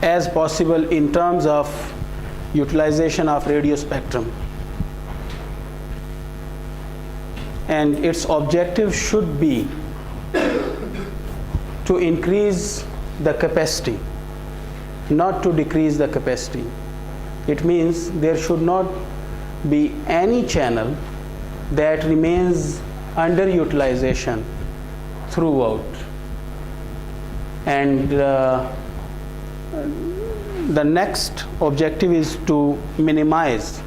as possible in terms of utilization of radio spectrum. And its objective should be to increase the capacity, not to decrease the capacity. It means there should not be any channel that remains underutilization throughout. And the next objective is to minimize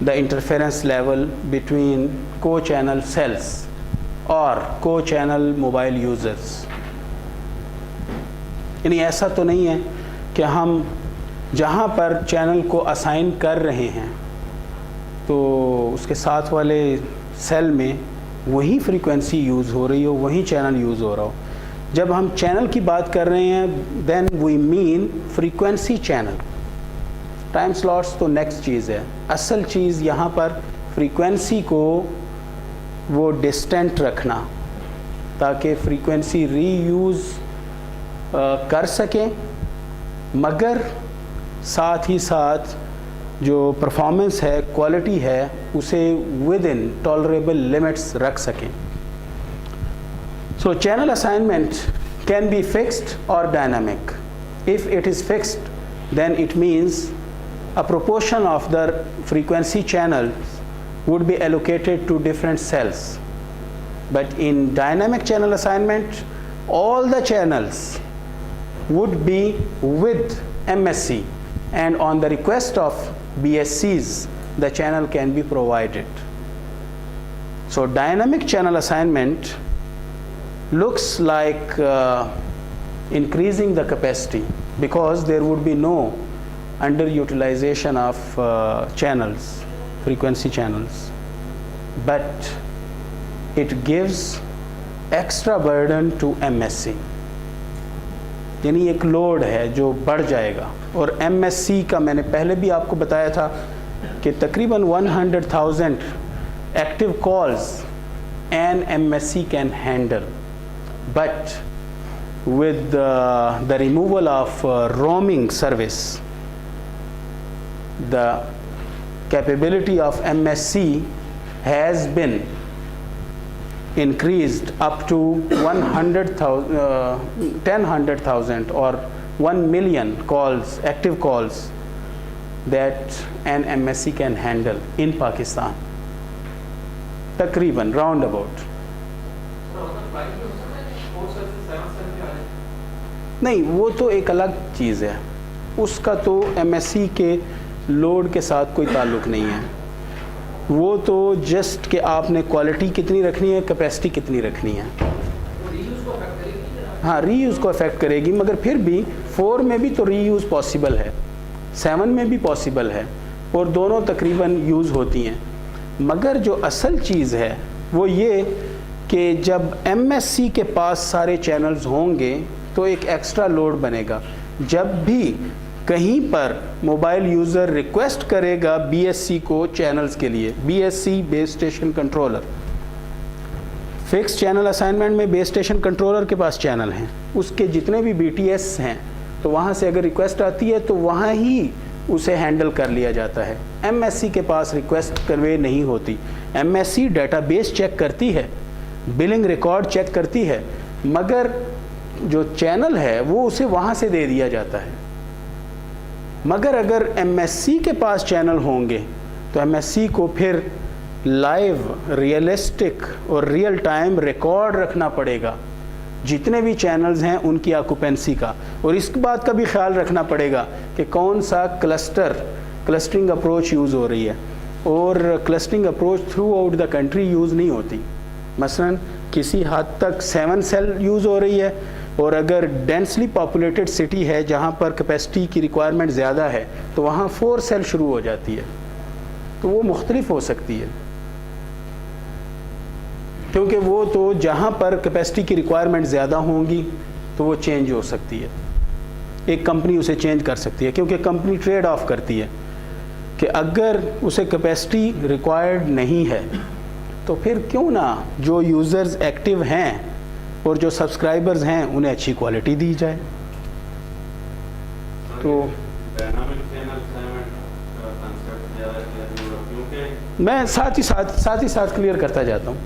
the interference level between co-channel cells or co-channel mobile users. یعنی ایسا تو نہیں ہے کہ ہم جہاں پر channel کو assign کر رہے ہیں تو اس کے ساتھ والے سیل میں وہی فریکوینسی یوز ہو رہی ہو, وہی چینل یوز ہو رہا ہو. جب ہم چینل کی بات کر رہے ہیں دین وی مین فریکوینسی چینل. ٹائم سلاٹس تو نیکسٹ چیز ہے. اصل چیز یہاں پر فریکوینسی کو وہ ڈسٹینٹ رکھنا تاکہ فریکوینسی ری یوز کر سکیں, مگر ساتھ ہی ساتھ جو پرفارمنس ہے, کوالٹی ہے, اسے ود ان ٹالریبل لمٹس رکھ سکیں. So channel assignment can be fixed or dynamic. If it is fixed, then it means a proportion of the frequency channels would be allocated to different cells. But in dynamic channel assignment, all the channels would be with MSC, and on the request of BSCs, the channel can be provided. So dynamic channel assignment looks like increasing the capacity because there would be no underutilization of channels, frequency channels, but it gives extra burden to MSC. یعنی ایک load ہے جو بڑھ جائے گا. اور M S سی کا میں نے پہلے بھی آپ کو بتایا تھا کہ تقریباً 100,000 active calls N M S C can handle. But with the removal of roaming service, the capability of MSC has been increased up to 100,000 or 1 million calls, active calls that an MSC can handle in Pakistan. Takriban, roundabout. نہیں, وہ تو ایک الگ چیز ہے. اس کا تو M S سی کے لوڈ کے ساتھ کوئی تعلق نہیں ہے. وہ تو جسٹ کہ آپ نے کوالٹی کتنی رکھنی ہے, کیپیسٹی کتنی رکھنی ہے. ہاں, ری یوز کو افیکٹ کرے گی, مگر پھر بھی 4 میں بھی تو ری یوز پاسبل ہے, 7 میں بھی پاسبل ہے, اور دونوں تقریباً یوز ہوتی ہیں. مگر جو اصل چیز ہے وہ یہ کہ جب ایم ایس سی کے پاس سارے چینلز ہوں گے تو ایک ایکسٹرا لوڈ بنے گا. جب بھی کہیں پر موبائل یوزر ریکویسٹ کرے گا بی ایس سی کو چینلز کے لیے, B S C base station controller, fix channel assignment میں بیس اسٹیشن کنٹرولر کے پاس چینل ہیں, اس کے جتنے بھی بی ٹی ایس ہیں, تو وہاں سے اگر ریکویسٹ آتی ہے تو وہاں ہی اسے ہینڈل کر لیا جاتا ہے. ایم ایس سی کے پاس ریکویسٹ کنوے نہیں ہوتی. M S C database check کرتی ہے, بلنگ ریکارڈ چیک کرتی ہے, مگر جو چینل ہے وہ اسے وہاں سے دے دیا جاتا ہے. مگر اگر ایم ایس سی کے پاس چینل ہوں گے تو ایم ایس سی کو پھر لائیو, ریئلسٹک اور ریئل ٹائم ریکارڈ رکھنا پڑے گا جتنے بھی چینلز ہیں ان کی آکوپینسی کا, اور اس بات کا بھی خیال رکھنا پڑے گا کہ کون سا کلسٹرنگ اپروچ یوز ہو رہی ہے. اور clustering approach through out the country use نہیں ہوتی. مثلا کسی حد تک 7 سیل یوز ہو رہی ہے, اور اگر ڈینسلی پاپولیٹڈ سٹی ہے جہاں پر کیپیسٹی کی ریکوائرمنٹ زیادہ ہے تو وہاں 4 سیل شروع ہو جاتی ہے. تو وہ مختلف ہو سکتی ہے, کیونکہ وہ تو جہاں پر کیپیسٹی کی ریکوائرمنٹ زیادہ ہوں گی تو وہ چینج ہو سکتی ہے. ایک کمپنی اسے چینج کر سکتی ہے, کیونکہ کمپنی ٹریڈ آف کرتی ہے کہ اگر اسے کیپیسٹی ریکوائرڈ نہیں ہے تو پھر کیوں نہ جو یوزرز ایکٹیو ہیں اور جو سبسکرائبرز ہیں انہیں اچھی کوالٹی دی جائے. تو میں ساتھ ہی ساتھ کلیئر کرتا جاتا ہوں.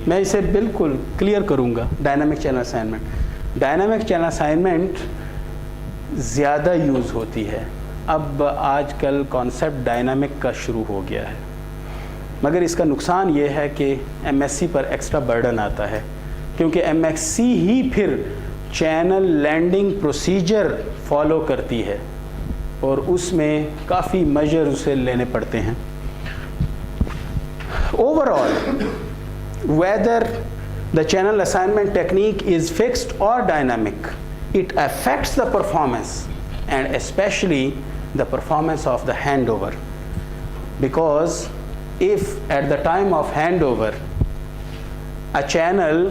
میں اسے بالکل کلیئر کروں گا. Dynamic channel assignment, dynamic channel assignment زیادہ یوز ہوتی ہے. اب آج کل کانسیپٹ ڈائنامک کا شروع ہو گیا ہے، مگر اس کا نقصان یہ ہے کہ ایم ایس سی پر ایکسٹرا برڈن آتا ہے، کیونکہ ایم ایس سی ہی پھر چینل لینڈنگ پروسیجر فالو کرتی ہے اور اس میں کافی میجر اسے لینے پڑتے ہیں. Overall, whether the channel assignment technique is fixed or dynamic, it affects the performance and especially the performance of the handover. Because if at the time of handover a channel,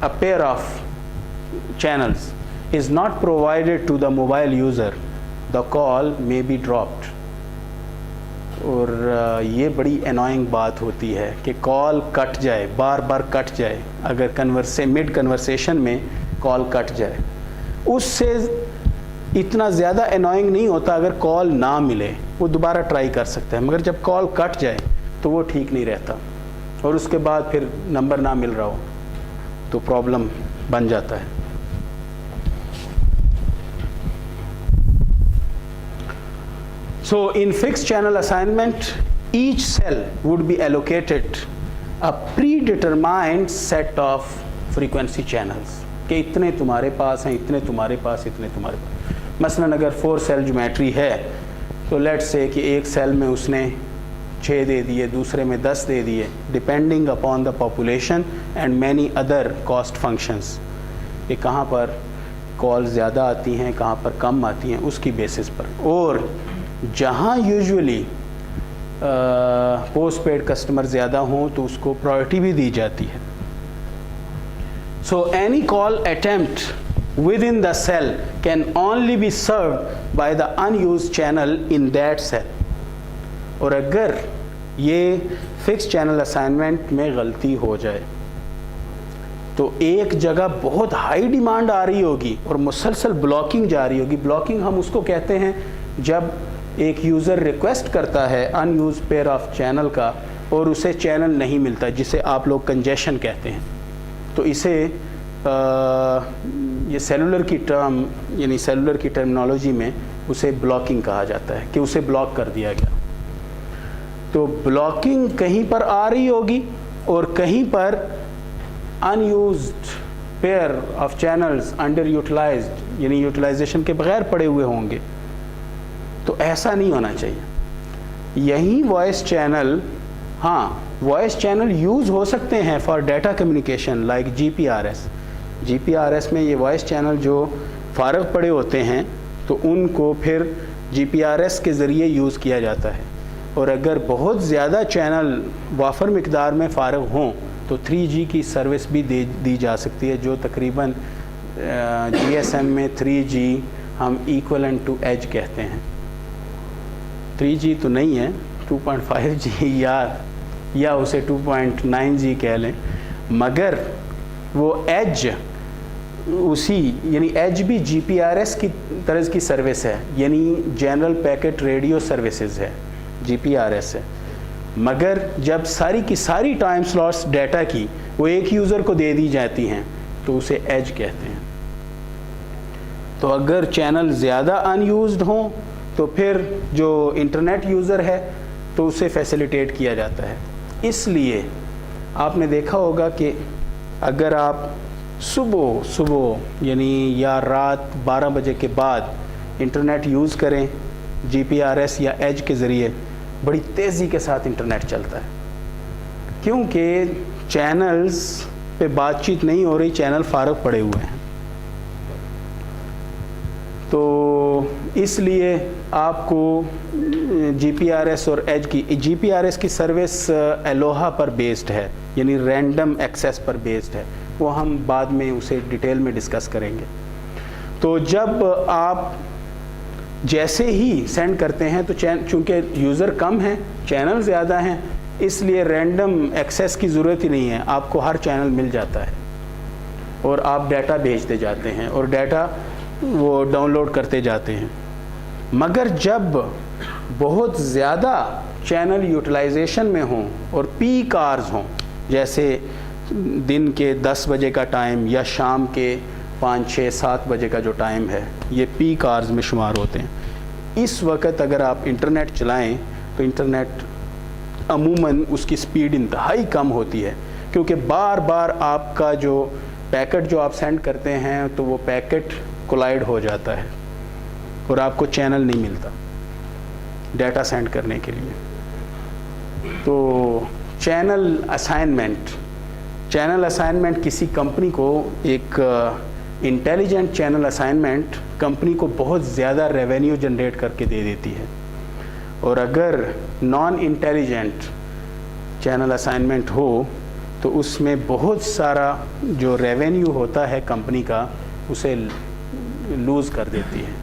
a pair of channels is not provided to the mobile user, the call may be dropped. اور یہ بڑی annoying بات ہوتی ہے کہ کال کٹ جائے، بار بار کٹ جائے. اگر مڈ کنورسیشن میں کال کٹ جائے، اس سے اتنا زیادہ انوائنگ نہیں ہوتا اگر کال نہ ملے، وہ دوبارہ ٹرائی کر سکتا ہے. مگر جب کال کٹ جائے تو وہ ٹھیک نہیں رہتا، اور اس کے بعد پھر نمبر نہ مل رہا ہو تو پرابلم بن جاتا ہے. So in fixed channel assignment, each cell would be allocated a predetermined set of frequency channels کہ اتنے تمہارے پاس ہیں، اتنے تمہارے پاس، اتنے تمہارے پاس. مثلاً اگر 4 سیل جیومیٹری ہے تو لیٹ سے کہ ایک سیل میں اس نے 6 دے دیے، دوسرے میں 10 دے دیے، depending upon the population and many other cost functions, کہ کہاں پر کال زیادہ آتی ہیں، کہاں پر کم آتی ہیں، اس کی بیسس پر. اور جہاں یوزولی پوسٹ پیڈ کسٹمر زیادہ ہوں تو اس کو پرائرٹی بھی دی جاتی ہے. So any call attempt within the cell can only be served by the in use channel in that cell. اور اگر یہ فکس چینل اسائنمنٹ میں غلطی ہو جائے تو ایک جگہ بہت ہائی ڈیمانڈ آ رہی ہوگی اور مسلسل بلاکنگ جاری ہوگی. بلاکنگ ہم اس کو کہتے ہیں جب ایک یوزر ریکویسٹ کرتا ہے in use pair of channel کا اور اسے چینل نہیں ملتا، جسے آپ لوگ کنجیشن کہتے ہیں. تو اسے یہ سیلولر کی ٹرم، یعنی سیلولر کی ٹرمنالوجی میں اسے بلاکنگ کہا جاتا ہے کہ اسے بلاک کر دیا گیا. تو بلاکنگ کہیں پر آ رہی ہوگی اور کہیں پر unused pair of channels underutilized, یعنی یوٹیلائزیشن کے بغیر پڑے ہوئے ہوں گے. تو ایسا نہیں ہونا چاہیے. یہی وائس چینل، ہاں وائس چینل یوز ہو سکتے ہیں for data communication like G P R S. G P R S میں یہ وائس چینل جو فارغ پڑے ہوتے ہیں تو ان کو پھر جی پی آر ایس کے ذریعے یوز کیا جاتا ہے. اور اگر بہت زیادہ چینل وافر مقدار میں فارغ ہوں تو 3G کی سروس بھی دی جا سکتی ہے، جو تقریباً جی ایس ایم میں 3G ہم ایکولنٹ ٹو ایج کہتے ہیں. 3G تو نہیں ہے، 2.5G یا اسے 2.9G کہہ لیں، مگر وہ ایج اسی، یعنی ایج بھی جی پی آر ایس کی طرز کی سروس ہے، یعنی جنرل پیکٹ ریڈیو سروسز ہے، جی پی آر ایس ہے. مگر جب ساری کی ساری ٹائم سلاٹس ڈیٹا کی وہ ایک یوزر کو دے دی جاتی ہیں تو اسے ایج کہتے ہیں. تو اگر چینل زیادہ ان یوزڈ ہوں تو پھر جو انٹرنیٹ یوزر ہے تو اسے فیسیلیٹیٹ کیا جاتا ہے. اس لیے آپ نے دیکھا ہوگا کہ اگر آپ صبح یعنی یا رات 12 بجے کے بعد انٹرنیٹ یوز کریں جی پی آر ایس یا ایج کے ذریعے، بڑی تیزی کے ساتھ انٹرنیٹ چلتا ہے، کیونکہ چینلز پہ بات چیت نہیں ہو رہی، چینل فارغ پڑے ہوئے ہیں. تو اس لیے آپ کو جی پی آر ایس اور ایج کی، جی پی آر ایس کی سروس الوہا پر بیسڈ ہے، یعنی رینڈم ایکسیس پر بیسڈ ہے. وہ ہم بعد میں اسے ڈیٹیل میں ڈسکس کریں گے. تو جب آپ جیسے ہی سینڈ کرتے ہیں تو چونکہ یوزر کم ہیں، چینل زیادہ ہیں، اس لیے رینڈم ایکسیس کی ضرورت ہی نہیں ہے، آپ کو ہر چینل مل جاتا ہے اور آپ ڈیٹا بھیجتے جاتے ہیں اور ڈیٹا وہ ڈاؤن لوڈ کرتے جاتے ہیں. مگر جب بہت زیادہ چینل یوٹیلائزیشن میں ہوں اور پیک آرز ہوں، جیسے دن کے 10 بجے کا ٹائم یا شام کے 5 6 7 بجے کا جو ٹائم ہے، یہ پیک آرز میں شمار ہوتے ہیں. اس وقت اگر آپ انٹرنیٹ چلائیں تو انٹرنیٹ عموماً اس کی سپیڈ انتہائی کم ہوتی ہے، کیونکہ بار بار آپ کا جو پیکٹ جو آپ سینڈ کرتے ہیں تو وہ پیکٹ کولائڈ ہو جاتا ہے اور آپ کو چینل نہیں ملتا ڈیٹا سینڈ کرنے کے لیے. تو چینل اسائنمنٹ کسی کمپنی کو ایک انٹیلیجنٹ چینل اسائنمنٹ کمپنی کو بہت زیادہ ریونیو جنریٹ کر کے دے دیتی ہے، اور اگر نان انٹیلیجنٹ چینل اسائنمنٹ ہو تو اس میں بہت سارا جو ریونیو ہوتا ہے کمپنی کا اسے لوز کر دیتی ہے.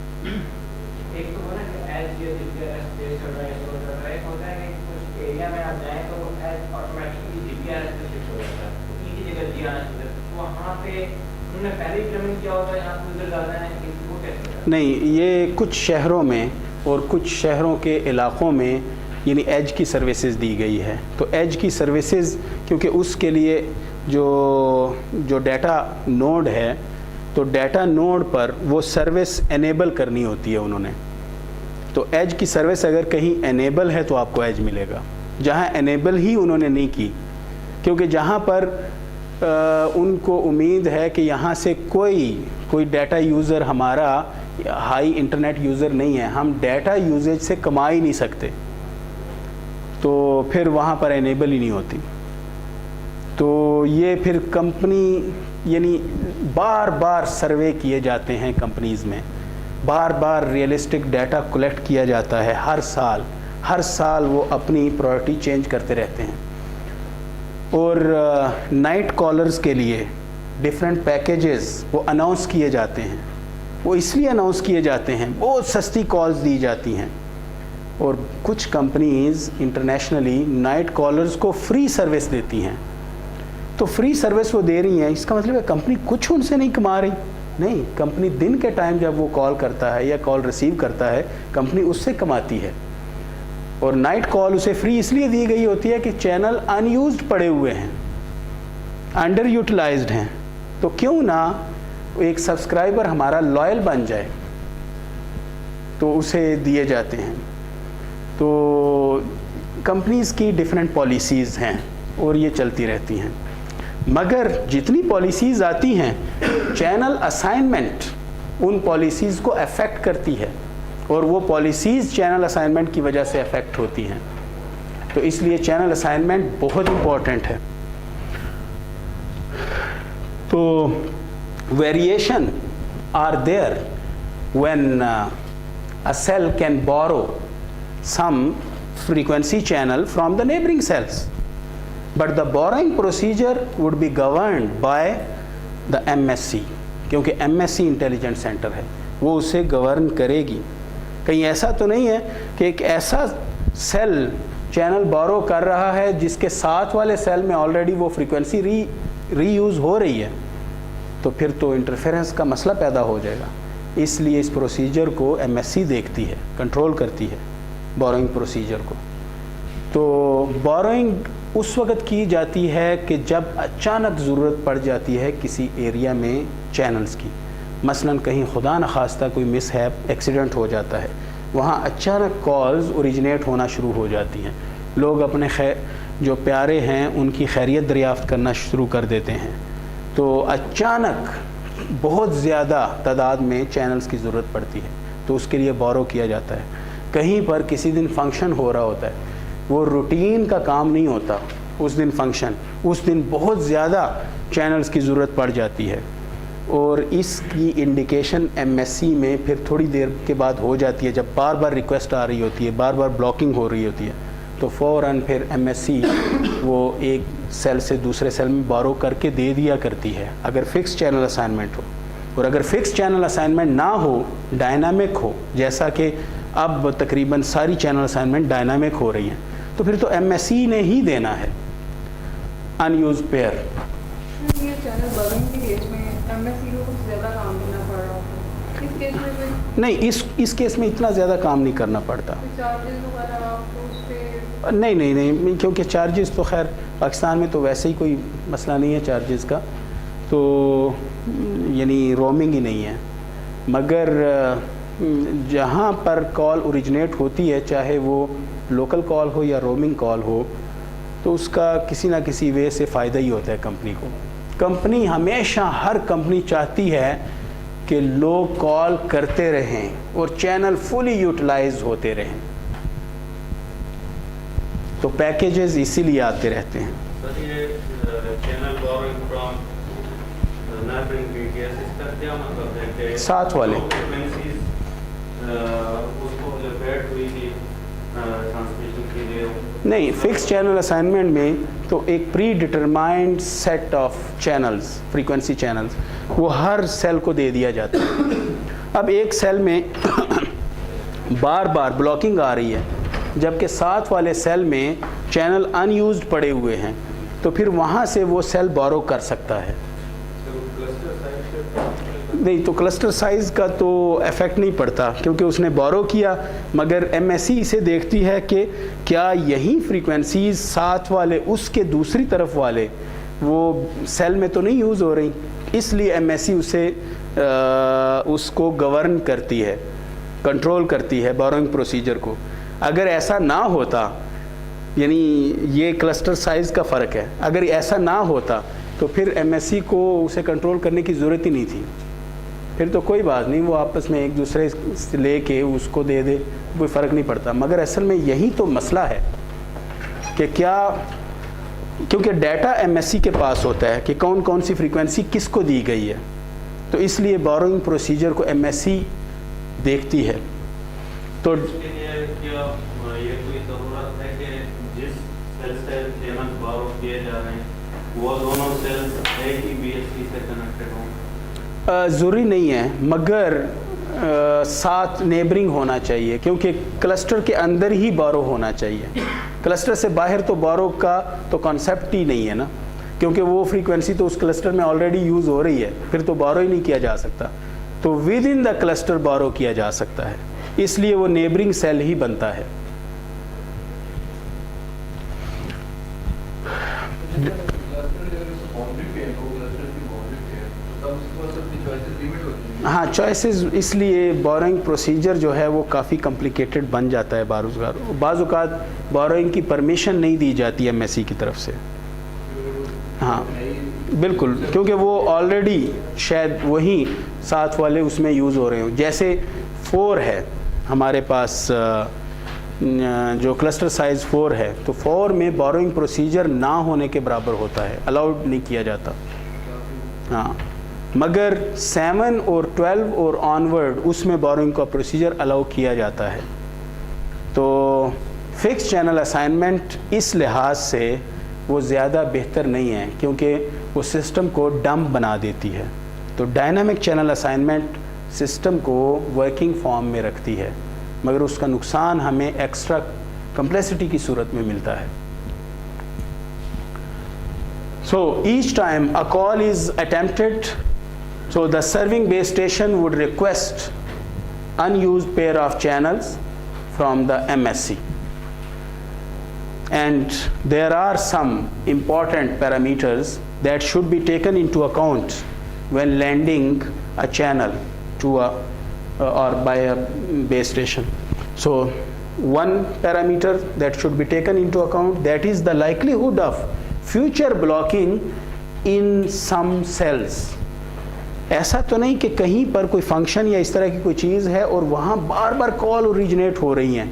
نہیں، یہ کچھ شہروں میں اور کچھ شہروں کے علاقوں میں یعنی ایج کی سروسز دی گئی ہے. تو ایج کی سروسز کیونکہ اس کے لیے جو ڈیٹا نوڈ ہے تو ڈیٹا نوڈ پر وہ سروس انیبل کرنی ہوتی ہے انہوں نے. تو ایج کی سروس اگر کہیں انیبل ہے تو آپ کو ایج ملے گا. جہاں انیبل ہی انہوں نے نہیں کی، کیونکہ جہاں پر ان کو امید ہے کہ یہاں سے کوئی ڈیٹا یوزر ہمارا ہائی انٹرنیٹ یوزر نہیں ہے، ہم ڈیٹا یوزیج سے کما ہی نہیں سکتے، تو پھر وہاں پر انیبل ہی نہیں ہوتی. تو یہ پھر کمپنی یعنی بار بار سروے کیے جاتے ہیں کمپنیز میں، بار بار ریئلسٹک ڈیٹا کلیکٹ کیا جاتا ہے ہر سال وہ اپنی پرائرٹی چینج کرتے رہتے ہیں. اور نائٹ کالرز کے لیے ڈیفرنٹ پیکیجز وہ اناؤنس کیے جاتے ہیں. وہ اس لیے اناؤنس کیے جاتے ہیں، بہت سستی کالز دی جاتی ہیں. اور کچھ کمپنیز انٹرنیشنلی نائٹ کالرز کو فری سروس دیتی ہیں. تو فری سروس وہ دے رہی ہیں، اس کا مطلب ہے کمپنی کچھ ان سے نہیں کما رہی. نہیں، کمپنی دن کے ٹائم جب وہ کال کرتا ہے یا کال ریسیو کرتا ہے کمپنی اس سے کماتی ہے. اور نائٹ کال اسے فری اس لیے دی گئی ہوتی ہے کہ چینل ان یوزڈ پڑے ہوئے ہیں، انڈر یوٹیلائزڈ ہیں. تو کیوں نہ ایک سبسکرائبر ہمارا لائل بن جائے، تو اسے دیے جاتے ہیں. تو کمپنیز کی ڈیفرنٹ پالیسیز ہیں اور یہ چلتی رہتی ہیں. مگر جتنی پالیسیز آتی ہیں چینل اسائنمنٹ ان پالیسیز کو افیکٹ کرتی ہے، اور وہ پالیسیز چینل اسائنمنٹ کی وجہ سے افیکٹ ہوتی ہیں. تو اس لیے چینل اسائنمنٹ بہت امپورٹنٹ ہے. تو variation are there when a cell can borrow some frequency channel from the neighboring cells, but the borrowing procedure would be governed by the MSC, کیونکہ MSC انٹیلیجنٹ سینٹر ہے، وہ اسے govern کرے گی. کہیں ایسا تو نہیں ہے کہ ایک ایسا سیل چینل بورو کر رہا ہے جس کے ساتھ والے سیل میں آلریڈی وہ فریکوینسی ری یوز ہو رہی ہے، تو پھر تو انٹرفیرنس کا مسئلہ پیدا ہو جائے گا. اس لیے اس پروسیجر کو MSC دیکھتی ہے، کنٹرول کرتی ہے بوروئنگ پروسیجر کو. تو بوروئنگ اس وقت کی جاتی ہے کہ جب اچانک ضرورت پڑ جاتی ہے کسی ایریا میں چینلز کی. مثلاً کہیں خدا نخواستہ کوئی مس ہیپ ایکسیڈنٹ ہو جاتا ہے، وہاں اچانک کالز اوریجنیٹ ہونا شروع ہو جاتی ہیں. لوگ اپنے جو پیارے ہیں ان کی خیریت دریافت کرنا شروع کر دیتے ہیں. تو اچانک بہت زیادہ تعداد میں چینلز کی ضرورت پڑتی ہے، تو اس کے لیے بورو کیا جاتا ہے. کہیں پر کسی دن فنکشن ہو رہا ہوتا ہے، وہ روٹین کا کام نہیں ہوتا اس دن فنکشن، اس دن بہت زیادہ چینلز کی ضرورت پڑ جاتی ہے. اور اس کی انڈیکیشن MSC میں پھر تھوڑی دیر کے بعد ہو جاتی ہے، جب بار بار ریکویسٹ آ رہی ہوتی ہے، بار بار بلاکنگ ہو رہی ہوتی ہے، تو فوراً پھر MSC وہ ایک سیل سے دوسرے سیل میں بورو کر کے دے دیا کرتی ہے اگر فکس چینل اسائنمنٹ ہو. اور اگر فکس چینل اسائنمنٹ نہ ہو، ڈائنامک ہو، جیسا کہ اب تقریباً ساری چینل اسائنمنٹ ڈائنامک ہو رہی ہیں، تو پھر تو MSC نے ہی دینا ہے ان یوز پیئر. یہ چینل بورنگ کے کیس میں MSC کو کچھ زیادہ کام دینا پڑ رہا ہوتا ہے، اس کیس میں نہیں، اس کیس میں اتنا زیادہ کام نہیں کرنا پڑتا. چارجز وغیرہ آپ کو اس پہ؟ نہیں، کیونکہ چارجز تو خیر پاکستان میں تو ویسے ہی کوئی مسئلہ نہیں ہے چارجز کا، تو یعنی رومنگ ہی نہیں ہے. مگر جہاں پر کال اوریجنیٹ ہوتی ہے، چاہے وہ لوکل کال ہو یا رومنگ کال ہو، تو اس کا کسی نہ کسی وے سے فائدہ ہی ہوتا ہے کمپنی کو. کمپنی ہمیشہ، ہر کمپنی چاہتی ہے کہ لوگ کال کرتے رہیں اور چینل فلی یوٹیلائز ہوتے رہیں، تو پیکیجز اسی لیے آتے رہتے ہیں. سر یہ channel boring from neighbouring PTS، اس کا کیا مطلب ہے کہ ساتھ والے فریکوینسیز اس کو بیٹ ہوئی تھی ٹرانسمیشن کے لیے؟ نہیں، فکس چینل اسائنمنٹ میں تو ایک predetermined set of channels, frequency channels, وہ ہر سیل کو دے دیا جاتا ہے. اب ایک سیل میں بار بار بلاکنگ آ رہی ہے، جبکہ ساتھ والے سیل میں چینل ان یوزڈ پڑے ہوئے ہیں، تو پھر وہاں سے وہ سیل بورو کر سکتا ہے. نہیں، تو کلسٹر سائز کا تو ایفیکٹ نہیں پڑتا کیونکہ اس نے بورو کیا، مگر MSC اسے دیکھتی ہے کہ کیا یہی فریکوینسیز ساتھ والے اس کے دوسری طرف والے وہ سیل میں تو نہیں یوز ہو رہی، اس لیے MSC اسے اس کو گورن کرتی ہے، کنٹرول کرتی ہے بوروئنگ پروسیجر کو. اگر ایسا نہ ہوتا، یعنی یہ کلسٹر سائز کا فرق ہے، اگر ایسا نہ ہوتا تو پھر MSC کو اسے کنٹرول کرنے کی ضرورت ہی نہیں تھی. پھر تو کوئی بات نہیں، وہ آپس میں ایک دوسرے سے لے کے اس کو دے دے، کوئی فرق نہیں پڑتا. مگر اصل میں یہی تو مسئلہ ہے کہ کیا، کیونکہ ڈیٹا MSC کے پاس ہوتا ہے کہ کون کون سی فریکوینسی کس کو دی گئی ہے، تو اس لیے بوروئنگ پروسیجر کو MSC دیکھتی ہے. تو اس کے لیے کیا یہ کوئی ضرورت ہے کہ جس سیل سے چینل بورو کیے جا رہے ہیں وہ دونوں سیلز ایک ہی BSC سے کنیکٹڈ ہوں؟ ضروری نہیں ہے، مگر ساتھ نیبرنگ ہونا چاہیے، کیونکہ کلسٹر کے اندر ہی بورو ہونا چاہیے. کلسٹر سے باہر تو بورو کا تو کانسیپٹ ہی نہیں ہے نا، کیونکہ وہ فریکوینسی تو اس کلسٹر میں آلریڈی یوز ہو رہی ہے، پھر تو بورو ہی نہیں کیا جا سکتا. تو with in the cluster borrow کیا جا سکتا ہے، اس لیے وہ نیبرنگ سیل ہی بنتا ہے. ہاں، چوائسز، اس لیے بوروئنگ پروسیجر جو ہے وہ کافی کمپلیکیٹڈ بن جاتا ہے. بعض اوقات بوروئنگ کی پرمیشن نہیں دی جاتی MSC کی طرف سے. ہاں بالکل، کیونکہ وہ آلریڈی شاید وہی ساتھ والے اس میں یوز ہو رہے ہوں. جیسے 4 ہے ہمارے پاس، جو کلسٹر سائز 4 ہے، تو 4 میں بوروئنگ پروسیجر نہ ہونے کے برابر ہوتا ہے، الاؤڈ نہیں کیا جاتا. ہاں، مگر 7 اور 12 اور آنورڈ اس میں بوروئنگ کا پروسیجر الاؤ کیا جاتا ہے. تو فکس چینل اسائنمنٹ اس لحاظ سے وہ زیادہ بہتر نہیں ہے، کیونکہ وہ سسٹم کو ڈمپ بنا دیتی ہے. تو ڈائنامک چینل اسائنمنٹ سسٹم کو ورکنگ فارم میں رکھتی ہے، مگر اس کا نقصان ہمیں ایکسٹرا کمپلیکسٹی کی صورت میں ملتا ہے. So each time a call is attempted, so the serving base station would request unused pair of channels from the MSC. And there are some important parameters that should be taken into account when landing a channel to a or by a base station. So one parameter that should be taken into account, that is the likelihood of future blocking in some cells. ایسا تو نہیں کہ کہیں پر کوئی function یا اس طرح کی کوئی چیز ہے اور وہاں بار بار کال اوریجنیٹ ہو رہی ہیں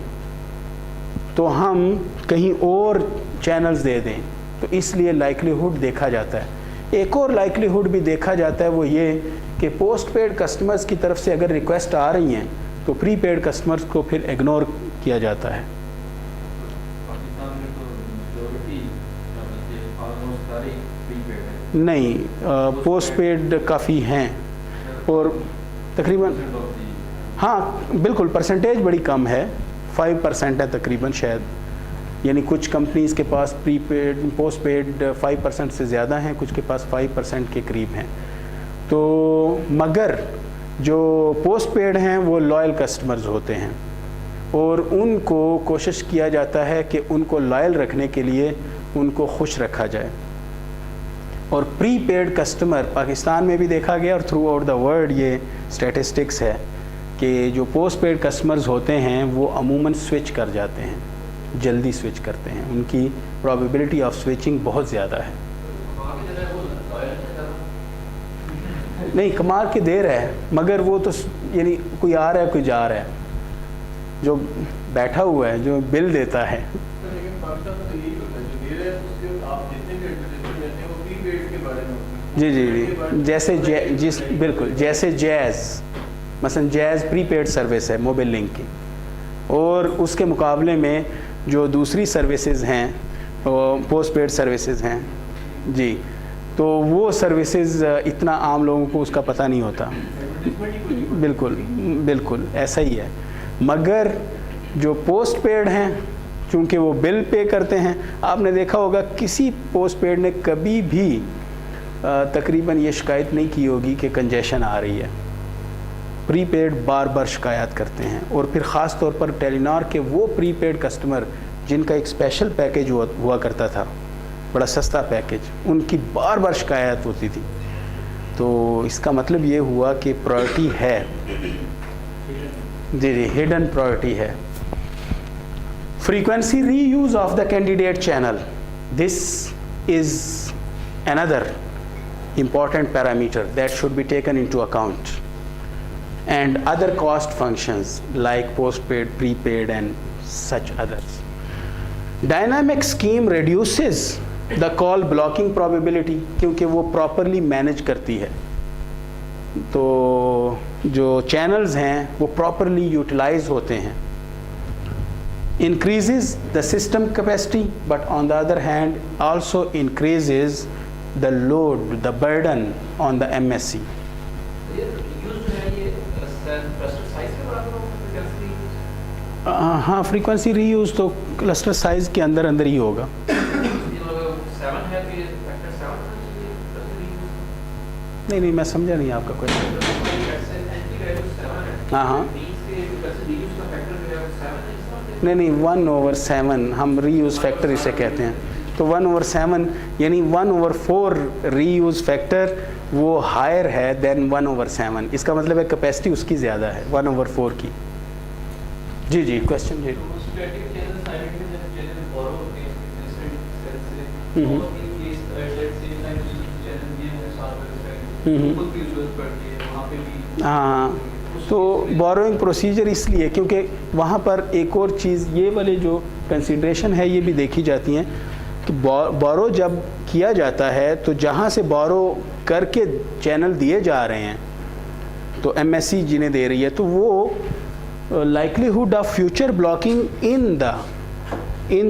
تو ہم کہیں اور چینلز دے دیں، تو اس لیے لائکلیہڈ دیکھا جاتا ہے. ایک اور لائکلیہڈ بھی دیکھا جاتا ہے، وہ یہ کہ پوسٹ پیڈ کسٹمرز کی طرف سے اگر ریکویسٹ آ رہی ہیں تو پری پیڈ کسٹمرز کو پھر اگنور کیا جاتا ہے. نہیں، پوسٹ پیڈ کافی ہیں اور تقریباً، ہاں بالکل پرسنٹیج بڑی کم ہے، 5% ہے تقریباً شاید، یعنی کچھ کمپنیز کے پاس پری پیڈ پوسٹ پیڈ 5% سے زیادہ ہیں، کچھ کے پاس 5% کے قریب ہیں. تو مگر جو پوسٹ پیڈ ہیں وہ لائل کسٹمرز ہوتے ہیں اور ان کو کوشش کیا جاتا ہے کہ ان کو لائل رکھنے کے لیے ان کو خوش رکھا جائے. اور پری پیڈ کسٹمر پاکستان میں بھی دیکھا گیا اور تھرو آؤٹ دا ورلڈ یہ اسٹیٹسٹکس ہے کہ جو پوسٹ پیڈ کسٹمرز ہوتے ہیں وہ عموماً سوئچ کر جاتے ہیں, جلدی سوئچ کرتے ہیں, ان کی پرابیبلٹی آف سوئچنگ بہت زیادہ ہے. نہیں کمار کے دے رہا ہے مگر وہ تو یعنی کوئی آ رہا ہے کوئی جا رہا ہے, جو بیٹھا ہوا ہے جو بل دیتا ہے. جی جی جی جیسے جس بالکل جیسے جیز مثلا جیز پری پیڈ سروس ہے موبائل لنک کی, اور اس کے مقابلے میں جو دوسری سروسز ہیں پوسٹ پیڈ سروسز ہیں جی, تو وہ سروسز اتنا عام لوگوں کو اس کا پتہ نہیں ہوتا. بالکل بالکل ایسا ہی ہے, مگر جو پوسٹ پیڈ ہیں چونکہ وہ بل پے کرتے ہیں, آپ نے دیکھا ہوگا کسی پوسٹ پیڈ نے کبھی بھی تقریباً یہ شکایت نہیں کی ہوگی کہ کنجیشن آ رہی ہے. پری پیڈ بار بار شکایت کرتے ہیں, اور پھر خاص طور پر ٹیلی نار کے وہ پری پیڈ کسٹمر جن کا ایک اسپیشل پیکیج ہوا کرتا تھا, بڑا سستا پیکیج, ان کی بار بار شکایت ہوتی تھی. تو اس کا مطلب یہ ہوا کہ پرائرٹی ہے, جی جی ہڈن پرائرٹی ہے. Frequency reuse of the candidate channel, this is another important parameter that should be taken into account, and other cost functions like postpaid, prepaid and such others. Dynamic scheme reduces the call blocking probability کیونکہ وہ properly manage کرتی ہے, تو جو channels ہیں وہ properly utilize ہوتے ہیں. Increases the system capacity but on the other hand also increases the load, the burden on the MSC. ہاں فریکوینسی ری یوز تو کلسٹر سائز کے اندر اندر ہی ہوگا. نہیں نہیں میں سمجھا نہیں آپ کا کوئی. ہاں ہاں نہیں 1/7 ہم ری یوز فیکٹر اسے کہتے ہیں. تو 1/7 یعنی 1/4 ری یوز فیکٹر وہ ہائر ہے دین 1/7. اس کا مطلب ہے کیپیسٹی اس کی زیادہ ہے 1/4 کی. جی جی کوشچن جی. ہاں تو بوروئنگ پروسیجر اس لیے کیونکہ وہاں پر ایک اور چیز یہ والے جو کنسیڈریشن ہے یہ بھی دیکھی جاتی ہیں کہ بورو جب کیا جاتا ہے تو جہاں سے بورو کر کے چینل دیے جا رہے ہیں تو ایم ایس سی جنہیں دے رہی ہے تو وہ likelihood of future blocking in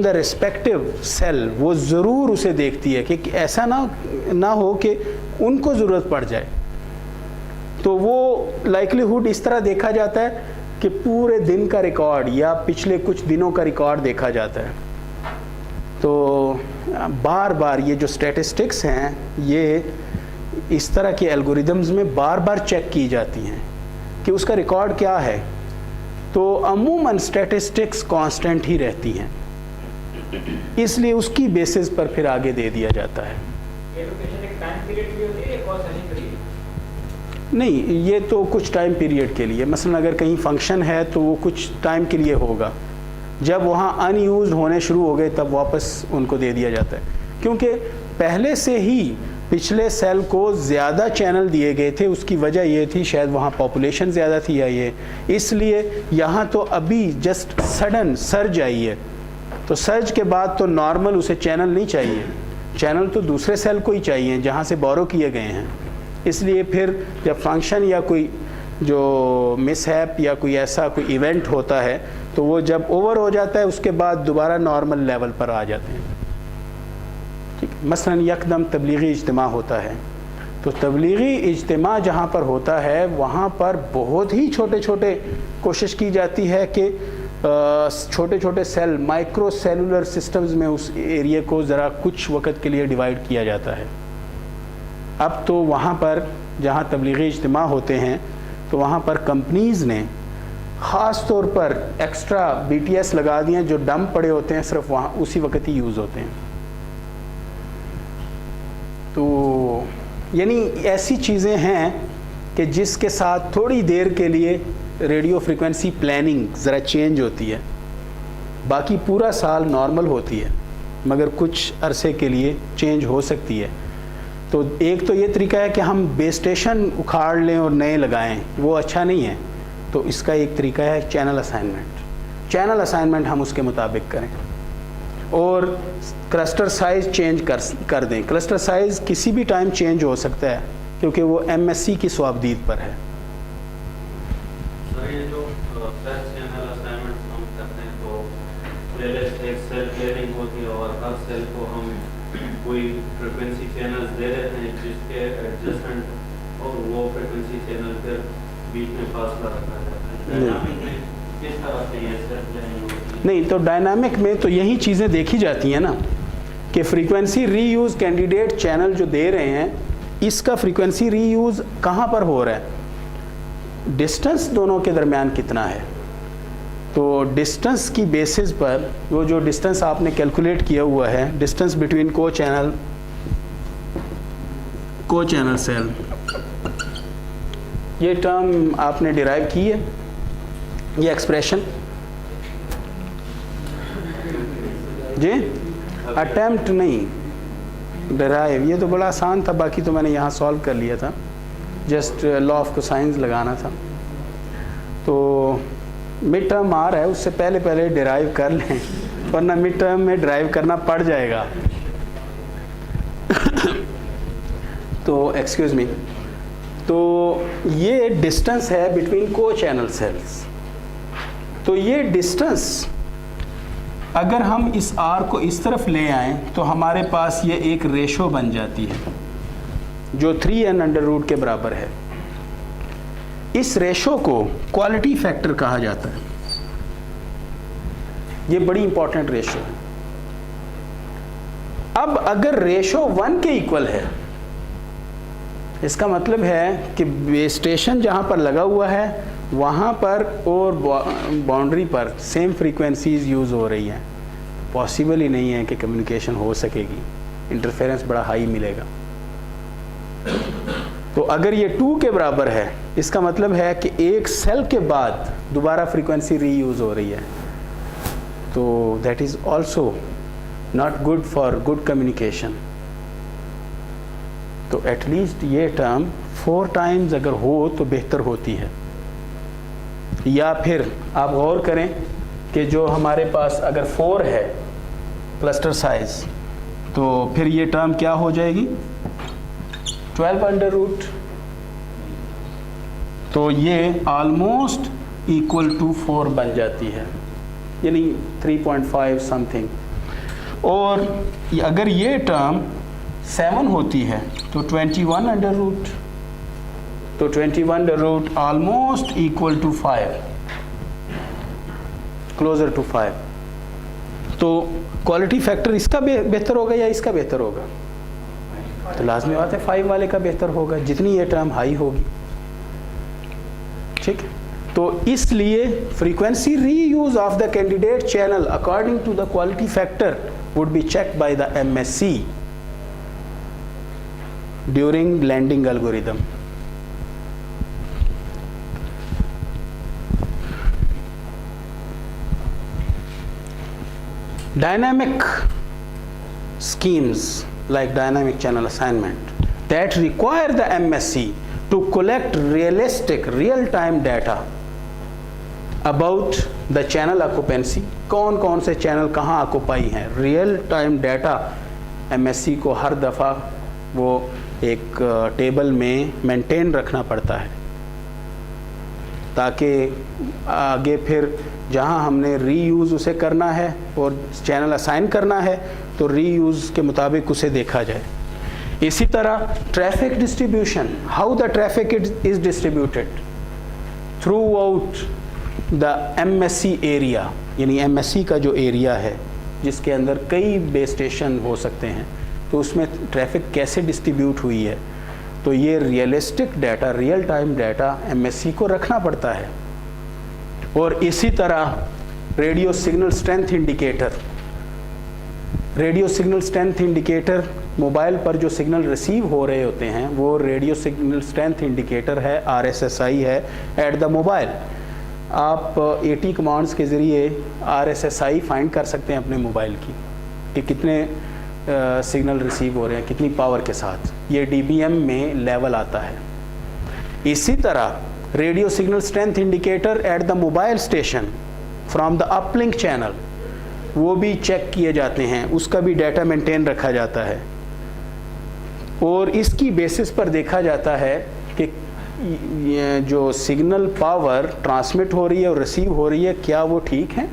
the respective cell وہ ضرور اسے دیکھتی ہے کہ ایسا نہ ہو کہ ان کو ضرورت پڑ جائے. تو وہ لائکلیہڈ اس طرح دیکھا جاتا ہے کہ پورے دن کا ریکارڈ یا پچھلے کچھ دنوں کا ریکارڈ دیکھا جاتا ہے. تو بار بار یہ جو اسٹیٹسٹکس ہیں یہ اس طرح کے الگوریدمز میں بار بار چیک کی جاتی ہیں کہ اس کا ریکارڈ کیا ہے. تو عموماً اسٹیٹسٹکس کانسٹنٹ ہی رہتی ہیں, اس لیے اس کی بیسس پر پھر آگے دے دیا جاتا ہے. نہیں یہ تو کچھ ٹائم پیریڈ کے لیے, مثلا اگر کہیں فنکشن ہے تو وہ کچھ ٹائم کے لیے ہوگا, جب وہاں ان یوز ہونے شروع ہو گئے تب واپس ان کو دے دیا جاتا ہے. کیونکہ پہلے سے ہی پچھلے سیل کو زیادہ چینل دیے گئے تھے, اس کی وجہ یہ تھی شاید وہاں پاپولیشن زیادہ تھی یا یہ, اس لیے یہاں تو ابھی جسٹ سڈن سرج آئی ہے, تو سرج کے بعد تو نارمل اسے چینل نہیں چاہیے, چینل تو دوسرے سیل کو ہی چاہیے جہاں سے بورو کیے گئے ہیں. اس لیے پھر جب فنکشن یا کوئی جو مس ہیپ یا کوئی ایسا کوئی ایونٹ ہوتا ہے تو وہ جب اوور ہو جاتا ہے اس کے بعد دوبارہ نارمل لیول پر آ جاتے ہیں. مثلا یکدم تبلیغی اجتماع ہوتا ہے تو تبلیغی اجتماع جہاں پر ہوتا ہے وہاں پر بہت ہی چھوٹے چھوٹے کوشش کی جاتی ہے کہ چھوٹے چھوٹے سیل مائکرو سیلولر سسٹمز میں اس ایریے کو ذرا کچھ وقت کے لیے ڈیوائیڈ کیا جاتا ہے. اب تو وہاں پر جہاں تبلیغی اجتماع ہوتے ہیں تو وہاں پر کمپنیز نے خاص طور پر ایکسٹرا BTS لگا دیے جو ڈمپ پڑے ہوتے ہیں, صرف وہاں اسی وقت ہی یوز ہوتے ہیں. تو یعنی ایسی چیزیں ہیں کہ جس کے ساتھ تھوڑی دیر کے لیے ریڈیو فریکوینسی پلاننگ ذرا چینج ہوتی ہے, باقی پورا سال نارمل ہوتی ہے, مگر کچھ عرصے کے لیے چینج ہو سکتی ہے. تو ایک تو یہ طریقہ ہے کہ ہم بیس اسٹیشن اکھاڑ لیں اور نئے لگائیں, وہ اچھا نہیں ہے. تو اس کا ایک طریقہ ہے چینل اسائنمنٹ. چینل اسائنمنٹ ہم اس کے مطابق کریں اور کلسٹر سائز چینج کر دیں. کلسٹر سائز کسی بھی ٹائم چینج ہو سکتا ہے کیونکہ وہ MSC کی صوابدید پر ہے. سر یہ جو چینل اسائنمنٹ ہم کرتے ہیں تو پہلے ایک سیل پلاننگ ہوتی ہے اور ہر سیل کو ہم کوئی فریکوینسی چینل دے دیتے ہیں جس کے ایڈجسٹمنٹ اور وہ فریکوینسی چینل پھر بیچ میں فاصلہ رکھا جاتا ہے. کس طرح سے یہ سیل پلاننگ ہوتی ہے؟ نہیں تو ڈائنامک میں تو یہی چیزیں دیکھی جاتی ہیں نا کہ فریکوینسی ری یوز کینڈیڈیٹ چینل جو دے رہے ہیں اس کا فریکوینسی ری یوز کہاں پر ہو رہا ہے, ڈسٹنس دونوں کے درمیان کتنا ہے. تو ڈسٹنس کی بیسس پر وہ جو ڈسٹنس آپ نے کیلکولیٹ کیا ہوا ہے, ڈسٹنس بٹوین کو چینل سیل, یہ ٹرم آپ نے ڈیرائیو کی ہے, یہ ایکسپریشن جی اٹیمپٹ نہیں, ڈرائیو. یہ تو بڑا آسان تھا, باقی تو میں نے یہاں سالو کر لیا تھا, جسٹ لا آف کوسائنز لگانا تھا. تو مڈ ٹرم آ رہا ہے, اس سے پہلے ڈرائیو کر لیں ورنہ مڈ ٹرم میں ڈرائیو کرنا پڑ جائے گا. تو ایکسکیوز می, تو یہ ڈسٹنس ہے بٹوین کو چینل سیلز. تو یہ ڈسٹنس اگر ہم اس آر کو اس طرف لے آئیں تو ہمارے پاس یہ ایک ریشو بن جاتی ہے جو 3n√, کے برابر ہے. اس ریشو کو کوالٹی فیکٹر کہا جاتا ہے. یہ بڑی امپورٹنٹ ریشو ہے. اب اگر ریشو 1 کے ایکول ہے, اس کا مطلب ہے کہ بیس اسٹیشن جہاں پر لگا ہوا ہے وہاں پر اور باؤنڈری پر سیم فریکوینسیز یوز ہو رہی ہیں. پاسبل ہی نہیں ہے کہ کمیونیکیشن ہو سکے گی, انٹرفیرنس بڑا ہائی ملے گا. تو اگر یہ 2 کے برابر ہے, اس کا مطلب ہے کہ ایک سیل کے بعد دوبارہ فریکوینسی ری یوز ہو رہی ہے. تو that is also not good for good communication. تو ایٹ لیسٹ یہ ٹرم 4 ٹائمز اگر ہو تو بہتر ہوتی ہے. یا پھر آپ غور کریں کہ جو ہمارے پاس اگر 4 ہے کلسٹر سائز, تو پھر یہ ٹرم کیا ہو جائے گی 12√. تو یہ آلموسٹ ایکول ٹو 4 بن جاتی ہے, یعنی 3.5 سم تھنگ. اور اگر یہ ٹرم 7 ہوتی ہے تو 21√. تو 21√ almost equal to 5, closer to 5. تو کوالٹی فیکٹر اس کا بہتر ہوگا یا اس کا بہتر ہوگا؟ تو لازمی بات ہے 5 والے کا بہتر ہوگا جتنی یہ ٹرم ہائی ہوگی. ٹھیک ہے, تو اس لیے frequency reuse of the candidate channel according to the quality factor would be checked by the MSC during blending algorithm. Dynamic schemes like dynamic channel assignment that require the MSC to collect realistic real-time data about the channel occupancy, کون سے channel کہاں occupy ہیں, real time data MSC کو ہر دفعہ وہ ایک table میں maintain رکھنا پڑتا ہے تاکہ آگے پھر جہاں ہم نے ری یوز اسے کرنا ہے اور چینل اسائن کرنا ہے تو ری یوز کے مطابق اسے دیکھا جائے. اسی طرح traffic distribution, how the traffic is distributed through out the MSC area, یعنی MSC کا جو ایریا ہے جس کے اندر کئی بیس اسٹیشن ہو سکتے ہیں, تو اس میں ٹریفک کیسے ڈسٹریبیوٹ ہوئی ہے. تو یہ realistic data, real time data MSC کو رکھنا پڑتا ہے. اور اسی طرح radio signal strength indicator, radio signal strength indicator mobile پر جو سگنل ریسیو ہو رہے ہوتے ہیں وہ ریڈیو سگنل اسٹرینتھ انڈیکیٹر ہے، RSSI ہے ایٹ دا موبائل. آپ 80 کمانڈس کے ذریعے RSSI فائنڈ کر سکتے ہیں اپنے موبائل کی کہ کتنے سگنل ریسیو ہو رہے ہیں، کتنی پاور کے ساتھ. یہ DBM میں لیول آتا ہے. اسی طرح radio signal strength indicator at the mobile station from the uplink channel, وہ بھی چیک کیے جاتے ہیں، اس کا بھی ڈیٹا مینٹین رکھا جاتا ہے. اور اس کی بیسس پر دیکھا جاتا ہے کہ جو سگنل پاور ٹرانسمٹ ہو رہی ہے اور ریسیو ہو رہی ہے کیا وہ ٹھیک ہیں.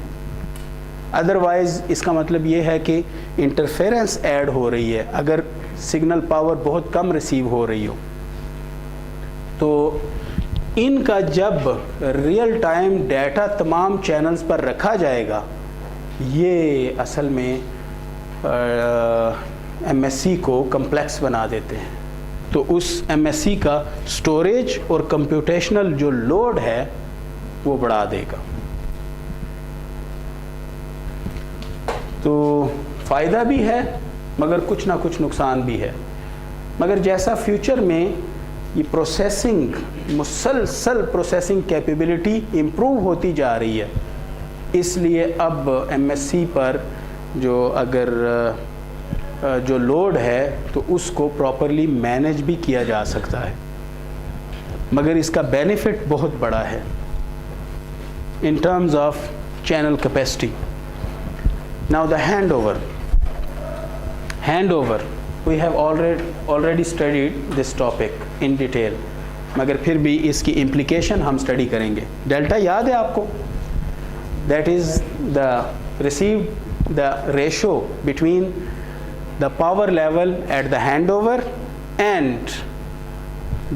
ادروائز اس کا مطلب یہ ہے کہ انٹرفیرنس ایڈ ہو رہی ہے. اگر سگنل پاور بہت کم ریسیو ہو رہی ہو تو ان کا جب ریئل ٹائم ڈیٹا تمام چینلز پر رکھا جائے گا، یہ اصل میں MSC کو کمپلیکس بنا دیتے ہیں. تو اس MSC کا سٹوریج اور کمپیوٹیشنل جو لوڈ ہے وہ بڑھا دے گا. تو فائدہ بھی ہے مگر کچھ نہ کچھ نقصان بھی ہے. مگر جیسا فیوچر میں یہ پروسیسنگ، مسلسل پروسیسنگ کیپیبلٹی امپروو ہوتی جا رہی ہے، اس لیے اب MSC پر اگر جو لوڈ ہے تو اس کو پراپرلی مینیج بھی کیا جا سکتا ہے. مگر اس کا بینیفٹ بہت بڑا ہے ان terms of channel capacity. Now the handover. We have already studied this topic in detail. مگر پھر بھی اس کی implication ہم اسٹڈی کریں گے. ڈیلٹا یاد ہے آپ کو؟ That is the ratio between the power level at the handover and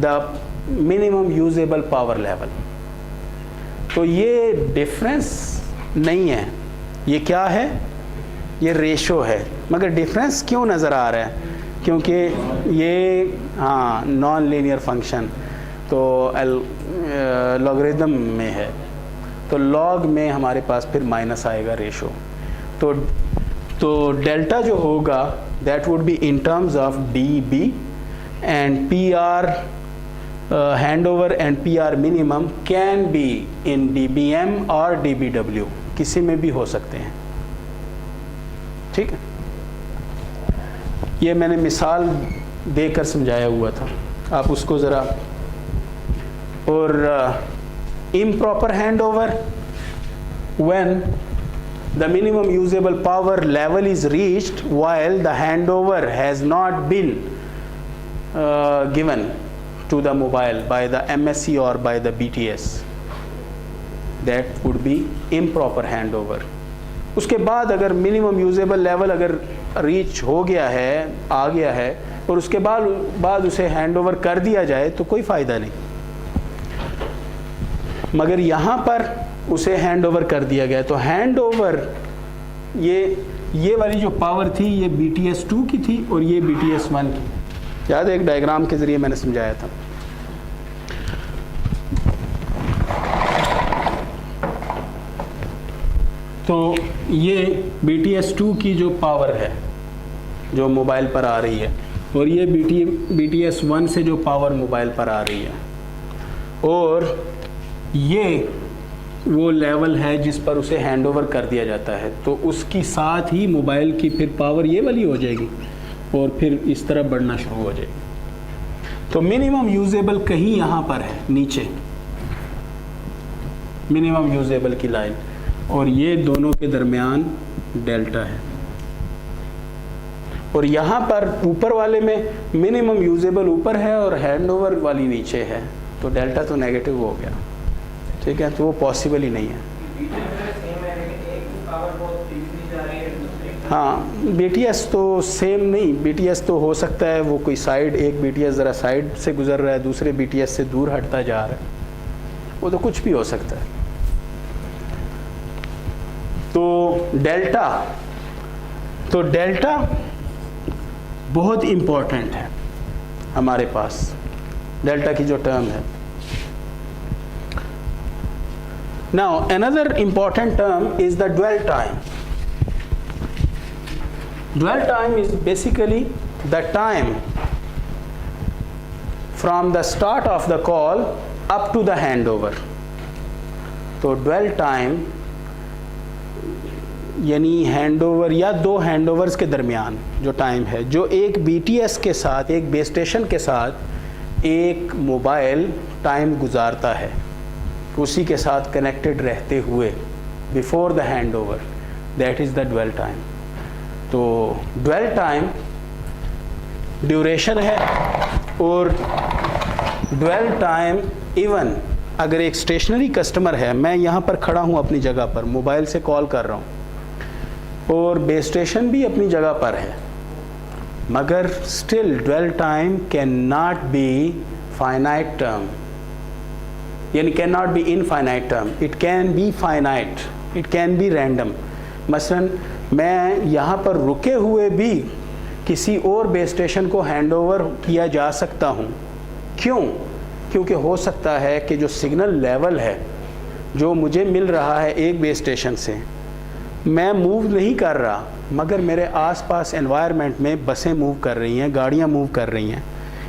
the minimum usable power level. تو یہ ڈفرینس نہیں ہے، یہ کیا ہے؟ یہ ریشو ہے. مگر ڈفرینس کیوں نظر آ رہا ہے؟ کیونکہ یہ نان لینئر فنکشن تو لاگریدم میں ہے، تو لاگ میں ہمارے پاس پھر مائنس آئے گا ریشو. تو ڈیلٹا جو ہوگا that would be in terms of DB and PR handover and PR minimum can be in DBM اور DBW، کسی میں بھی ہو سکتے ہیں. ٹھیک ہے، یہ میں نے مثال دے کر سمجھایا ہوا تھا، آپ اس کو ذرا. اور improper handover when the minimum usable power level is reached while the handover has not been given to the mobile by the MSC or by the BTS. That would be improper handover. اس کے بعد اگر minimum usable level اگر reach ہو گیا ہے، آ گیا ہے، اور اس کے بعد اسے ہینڈ اوور کر دیا جائے تو کوئی فائدہ نہیں. مگر یہاں پر اسے ہینڈ اوور کر دیا گیا تو ہینڈ اوور یہ والی جو پاور تھی یہ BTS2 کی تھی اور یہ BTS1 کی. یاد ہے ایک ڈائیگرام کے ذریعے میں نے سمجھایا تھا. تو یہ BTS2 کی جو پاور ہے جو موبائل پر آ رہی ہے اور یہ BTS1 سے جو پاور موبائل پر آ رہی ہے، اور یہ وہ لیول ہے جس پر اسے ہینڈ اوور کر دیا جاتا ہے. تو اس کی ساتھ ہی موبائل کی پھر پاور یہ والی ہو جائے گی اور پھر اس طرح بڑھنا شروع ہو جائے گی. تو منیمم یوزیبل کہیں یہاں پر ہے نیچے، منیمم یوزیبل کی لائن، اور یہ دونوں کے درمیان ڈیلٹا ہے. اور یہاں پر اوپر والے میں منیمم یوزیبل اوپر ہے اور ہینڈ اوور والی نیچے ہے، تو ڈیلٹا تو نیگیٹو ہو گیا. ٹھیک ہے، تو وہ پاسبل ہی نہیں ہے. ہاں BTS تو سیم نہیں، BTS تو ہو سکتا ہے وہ کوئی سائڈ، ایک BTS ذرا سائڈ سے گزر رہا ہے، دوسرے BTS سے دور ہٹتا جا رہا ہے، وہ تو کچھ بھی ہو سکتا ہے. تو ڈیلٹا بہت امپورٹنٹ ہے ہمارے پاس ڈیلٹا کی جو ٹرم ہے. Now another important term is the dwell time. Dwell time is basically the time from the start of the call up to the handover. تو dwell time یعنی ہینڈ اوور یا دو hand overs کے درمیان جو time ہے جو ایک B T S کے ساتھ, ایک بیس اسٹیشن کے ساتھ ایک موبائل ٹائم گزارتا ہے, اسی کے ساتھ کنیکٹڈ رہتے ہوئے before the handover, that is the dwell time. تو ڈویل ٹائم ڈیوریشن ہے, اور ڈویل ٹائم ایون اگر ایک اسٹیشنری کسٹمر ہے, میں یہاں پر کھڑا ہوں اپنی جگہ پر موبائل سے کال کر رہا ہوں اور بیس اسٹیشن بھی اپنی جگہ پر ہے, مگر still dwell time cannot be finite term, یعنی cannot be infinite term, it can be finite, it can be random. مثلاً میں یہاں پر رکے ہوئے بھی کسی اور بیس اسٹیشن کو ہینڈ اوور کیا جا سکتا ہوں. کیوں؟ کیونکہ ہو سکتا ہے کہ جو سگنل لیول ہے جو مجھے مل رہا ہے ایک بیس اسٹیشن سے, میں موو نہیں کر رہا, مگر میرے آس پاس انوائرمنٹ میں بسیں موو کر رہی ہیں, گاڑیاں موو کر رہی ہیں,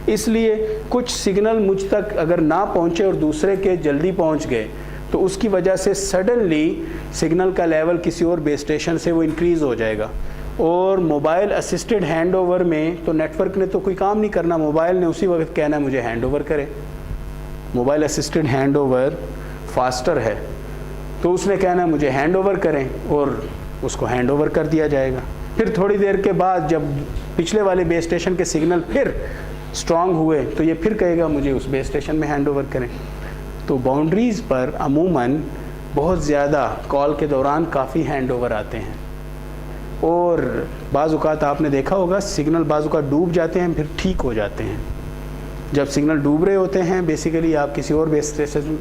اس لیے کچھ سگنل مجھ تک اگر نہ پہنچے اور دوسرے کے جلدی پہنچ گئے تو اس کی وجہ سے سڈنلی سگنل کا لیول کسی اور بیس اسٹیشن سے وہ انکریز ہو جائے گا. اور موبائل اسسٹڈ ہینڈ اوور میں تو نیٹ ورک نے تو کوئی کام نہیں کرنا, موبائل نے اسی وقت کہنا ہے مجھے ہینڈ اوور کرے. Mobile assisted hand over faster ہے تو اس نے کہنا ہے مجھے ہینڈ اوور کریں, اور اس کو ہینڈ اوور کر دیا جائے گا. پھر تھوڑی دیر کے بعد جب پچھلے والے بیس اسٹیشن کے سگنل پھر اسٹرانگ ہوئے تو یہ پھر کہے گا مجھے اس بیس اسٹیشن میں ہینڈ اوور کریں. تو باؤنڈریز پر عموماً بہت زیادہ کال کے دوران کافی ہینڈ اوور آتے ہیں, اور بعض اوقات آپ نے دیکھا ہوگا سگنل بعض اوقات ڈوب جاتے ہیں پھر ٹھیک ہو جاتے ہیں. جب سگنل ڈوب رہے ہوتے ہیں بیسیکلی آپ کسی اور بیس اسٹیشن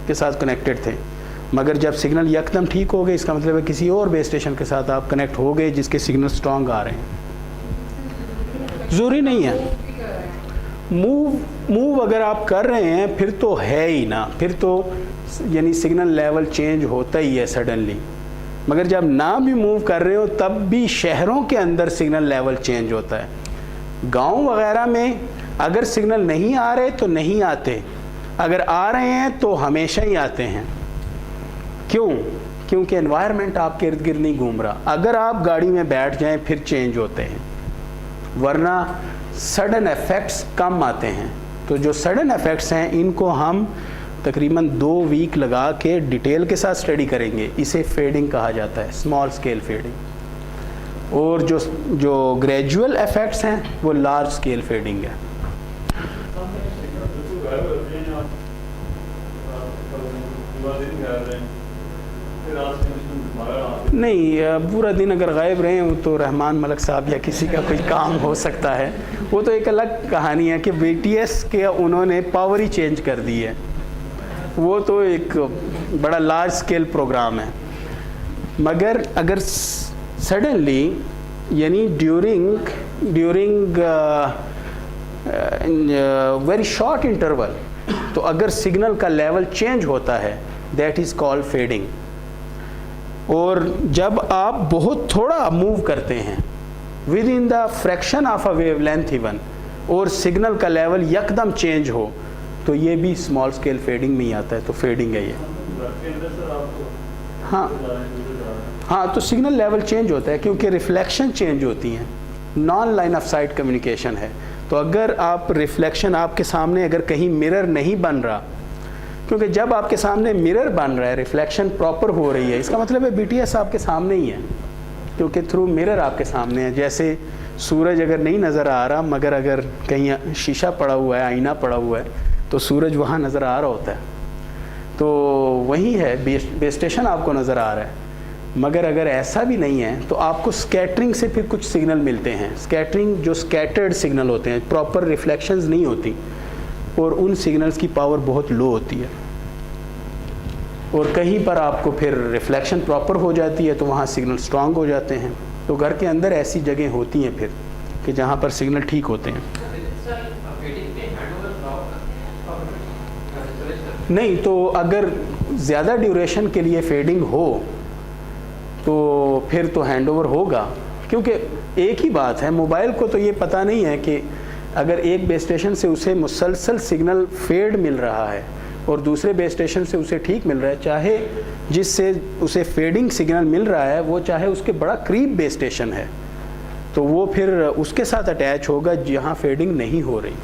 کے ساتھ کنیکٹڈ تھے, مگر جب سگنل یکدم ٹھیک ہو گئے اس کا مطلب ہے کسی اور بیس اسٹیشن کے ساتھ آپ کنیکٹ ہو گئے جس کے سگنل اسٹرانگ آ رہے ہیں. ضروری نہیں ہے موو اگر آپ کر رہے ہیں پھر تو ہے ہی نا, پھر تو یعنی سگنل لیول چینج ہوتا ہی ہے سڈنلی. مگر جب نہ بھی موو کر رہے ہو تب بھی شہروں کے اندر سگنل لیول چینج ہوتا ہے. گاؤں وغیرہ میں اگر سگنل نہیں آ رہے تو نہیں آتے, اگر آ رہے ہیں تو ہمیشہ ہی آتے ہیں. کیوں؟ کیونکہ انوائرمنٹ آپ کے ارد گرد نہیں گھوم رہا. اگر آپ گاڑی میں بیٹھ جائیں پھر چینج ہوتے ہیں, ورنہ سڈن ایفیکٹس کم آتے ہیں. تو جو سڈن ایفیکٹس ہیں ان کو ہم تقریباً 2 ویک لگا کے ڈیٹیل کے ساتھ اسٹڈی کریں گے. اسے فیڈنگ کہا جاتا ہے, اسمال اسکیل فیڈنگ. اور جو گریجول ایفیکٹس ہیں وہ لارج اسکیل فیڈنگ ہے. نہیں, پورا دن اگر غائب رہے ہوں تو رحمان ملک صاحب یا کسی کا کوئی کام ہو سکتا ہے, وہ تو ایک الگ کہانی ہے کہ بی ٹی ایس کے انہوں نے پاور ہی چینج کر دی ہے, وہ تو ایک بڑا لارج اسکیل پروگرام ہے. مگر اگر سڈنلی یعنی ڈیورنگ ویری شارٹ انٹرول تو اگر سگنل کا لیول چینج ہوتا ہے دیٹ از کالڈ فیڈنگ. اور جب آپ بہت تھوڑا موو کرتے ہیں with in the fraction of a wave length even, اور سگنل کا لیول یکدم چینج ہو تو یہ بھی اسمال اسکیل فیڈنگ میں ہی آتا ہے. تو فیڈنگ ہے یہ. ہاں تو سگنل لیول چینج ہوتا ہے کیونکہ ریفلیکشن چینج ہوتی ہیں, naan line of sight communication ہے. تو اگر آپ ریفلیکشن آپ کے سامنے اگر کہیں مرر نہیں بن رہا, کیونکہ جب آپ کے سامنے مرر بن رہا ہے ریفلیکشن پراپر ہو رہی ہے, اس کا مطلب ہے بی ٹی ایس آپ کے سامنے ہی ہے, کیونکہ تھرو مرر آپ کے سامنے ہے. جیسے سورج اگر نہیں نظر آ رہا مگر اگر کہیں شیشہ پڑا ہوا ہے, آئینہ پڑا ہوا ہے تو سورج وہاں نظر آ رہا ہوتا ہے. تو وہی ہے, بیس اسٹیشن آپ کو نظر آ رہا ہے. مگر اگر ایسا بھی نہیں ہے تو آپ کو اسکیٹرنگ سے پھر کچھ سگنل ملتے ہیں. اسکیٹرنگ جو اسکیٹرڈ سگنل ہوتے ہیں, پراپر ریفلیکشنز نہیں ہوتی, اور ان سگنلز کی پاور بہت لو ہوتی ہے. اور کہیں پر آپ کو پھر ریفلیکشن پراپر ہو جاتی ہے تو وہاں سگنل اسٹرانگ ہو جاتے ہیں. تو گھر کے اندر ایسی جگہیں ہوتی ہیں پھر کہ جہاں پر سگنل ٹھیک ہوتے ہیں. نہیں تو اگر زیادہ ڈیوریشن کے لیے فیڈنگ ہو تو پھر تو ہینڈ اوور ہوگا، کیونکہ ایک ہی بات ہے، موبائل کو تو یہ پتہ نہیں ہے کہ اگر ایک بیس اسٹیشن سے اسے مسلسل سگنل فیڈ مل رہا ہے اور دوسرے بیس اسٹیشن سے اسے ٹھیک مل رہا ہے، چاہے جس سے اسے فیڈنگ سگنل مل رہا ہے وہ چاہے اس کے بڑا قریب بیس اسٹیشن ہے، تو وہ پھر اس کے ساتھ اٹیچ ہوگا جہاں فیڈنگ نہیں ہو رہی،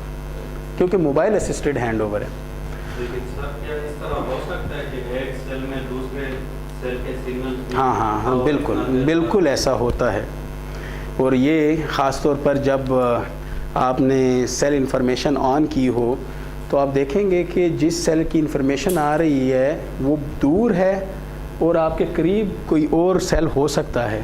کیونکہ موبائل اسسٹڈ ہینڈ اوور ہے۔ لیکن سر کیا اس طرح ہو سکتا ہے کہ ایک سیل میں دوسرے سیل کے سگنل؟ ہاں بالکل ایسا ہوتا ہے، اور یہ خاص طور پر جب آپ نے سیل انفارمیشن آن کی ہو تو آپ دیکھیں گے کہ جس سیل کی انفارمیشن آ رہی ہے وہ دور ہے اور آپ کے قریب کوئی اور سیل ہو سکتا ہے،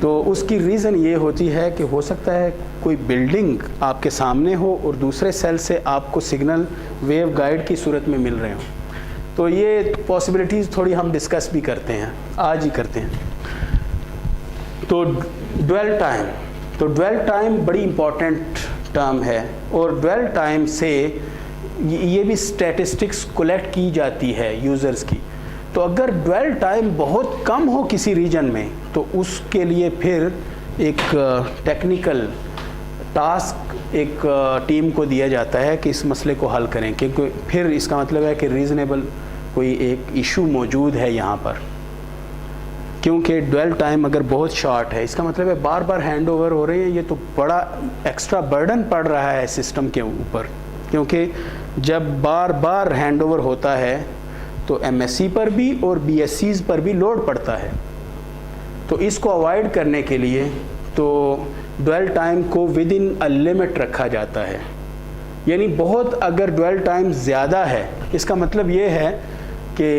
تو اس کی ریزن یہ ہوتی ہے کہ ہو سکتا ہے کوئی بلڈنگ آپ کے سامنے ہو اور دوسرے سیل سے آپ کو سگنل ویو گائیڈ کی صورت میں مل رہے ہوں، تو یہ پاسبلٹیز تھوڑی ہم ڈسکس بھی کرتے ہیں، آج ہی کرتے ہیں۔ تو ڈویل ٹائم بڑی امپورٹنٹ ٹرم ہے، اور ڈویل ٹائم سے یہ بھی اسٹیٹسٹکس کلیکٹ کی جاتی ہے یوزرز کی، تو اگر ڈویل ٹائم بہت کم ہو کسی ریجن میں تو اس کے لیے پھر ایک ٹیکنیکل ٹاسک ایک ٹیم کو دیا جاتا ہے کہ اس مسئلے کو حل کریں، کیونکہ پھر اس کا مطلب ہے کہ ریزنیبل کوئی ایک ایشو موجود ہے یہاں پر، کیونکہ ڈویل ٹائم اگر بہت شارٹ ہے اس کا مطلب ہے بار بار ہینڈ اوور ہو رہے ہیں، یہ تو بڑا ایکسٹرا برڈن پڑ رہا ہے سسٹم کے اوپر، کیونکہ جب بار بار ہینڈ اوور ہوتا ہے تو ایم ایس سی پر بھی اور بی ایس سیز پر بھی لوڈ پڑتا ہے، تو اس کو اوائڈ کرنے کے لیے تو ڈویل ٹائم کو ود ان اے لمٹ رکھا جاتا ہے، یعنی بہت اگر ڈویل ٹائم زیادہ ہے اس کا مطلب یہ ہے کہ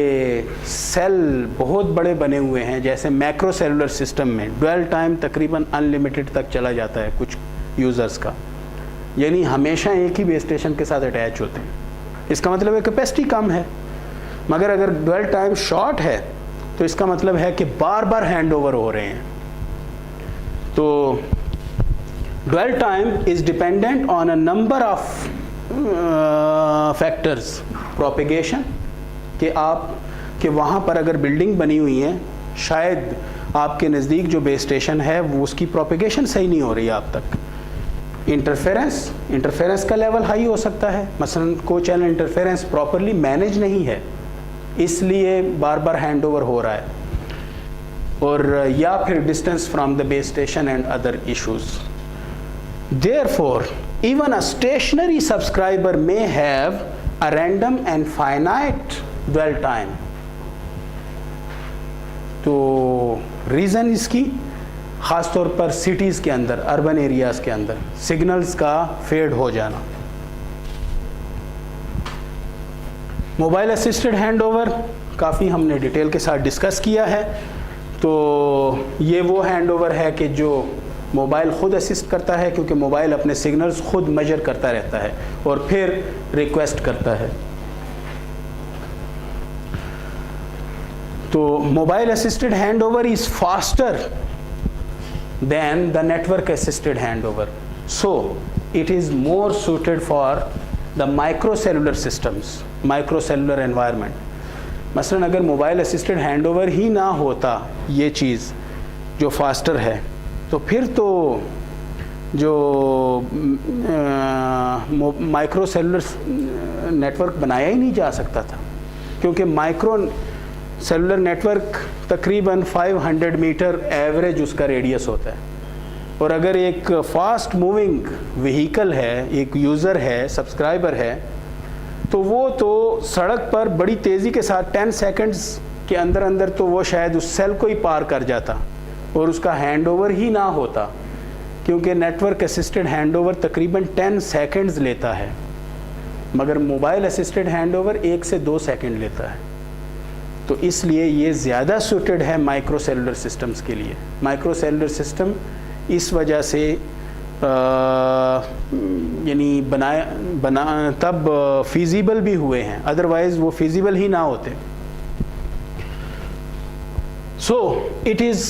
سیل بہت بڑے بنے ہوئے ہیں، جیسے میکرو سیلولر سسٹم میں ڈویل ٹائم تقریباً ان لمیٹڈ تک چلا جاتا ہے کچھ یوزرز کا، یعنی ہمیشہ ایک ہی بیس اسٹیشن کے ساتھ اٹیچ ہوتے ہیں، اس کا مطلب ہے کیپیسٹی کم ہے، مگر اگر ڈویل ٹائم شارٹ ہے تو اس کا مطلب ہے کہ بار بار ہینڈ اوور ہو رہے ہیں۔ تو dwell time is dependent on a number of factors, propagation کہ وہاں پر اگر بلڈنگ بنی ہوئی ہے شاید آپ کے نزدیک جو بیس اسٹیشن ہے وہ اس کی پروپیگیشن صحیح نہیں ہو رہی ہے آپ تک، انٹرفیرنس کا لیول ہائی ہو سکتا ہے، مثلا کو چینل انٹرفیرنس پراپرلی مینیج نہیں ہے اس لیے بار بار ہینڈ اوور ہو رہا ہے، اور یا پھر distance from the base station and other issues. Therefore, even a stationary subscriber may have a random and finite dwell time. تو ریزن اس کی خاص طور پر سٹیز کے اندر، اربن ایریاز کے اندر سگنلز کا فیڈ ہو جانا۔ موبائل اسسٹڈ ہینڈ اوور کافی ہم نے ڈیٹیل کے ساتھ ڈسکس کیا ہے، تو یہ وہ ہینڈ اوور ہے کہ جو موبائل خود اسسٹ کرتا ہے، کیونکہ موبائل اپنے سگنلز خود میجر کرتا رہتا ہے اور پھر ریکویسٹ کرتا ہے۔ تو mobile assisted hand over is faster than the network assisted hand over, so it is more suited for the micro cellular systems, micro cellular environment. مثلاً اگر موبائل اسسٹڈ ہینڈ اوور ہی نہ ہوتا یہ چیز جو فاسٹر ہے، تو پھر تو جو مائکرو سیلولر نیٹورک بنایا ہی نہیں جا سکتا تھا، کیونکہ مائکرو سیلولر نیٹورک تقریباً 500 میٹر ایوریج اس کا ریڈیس ہوتا ہے، اور اگر ایک فاسٹ موونگ وہیکل ہے، ایک یوزر ہے، سبسکرائبر ہے، تو وہ تو سڑک پر بڑی تیزی کے ساتھ 10 سیکنڈز کے اندر تو وہ شاید اس سیل کو ہی پار کر جاتا اور اس کا ہینڈ اوور ہی نہ ہوتا، کیونکہ نیٹورک اسسٹڈ ہینڈ اوور تقریباً 10 سیکنڈز لیتا ہے، مگر موبائل اسسٹڈ ہینڈ اوور 1 سے 2 سیکنڈ لیتا ہے۔ تو اس لیے یہ زیادہ سوٹڈ ہے مائکرو سیلولر سسٹمز کے لیے۔ مائکرو سیلولر سسٹم اس وجہ سے یعنی تب فیزیبل بھی ہوئے ہیں، ادروائز وہ فیزیبل ہی نہ ہوتے۔ So it is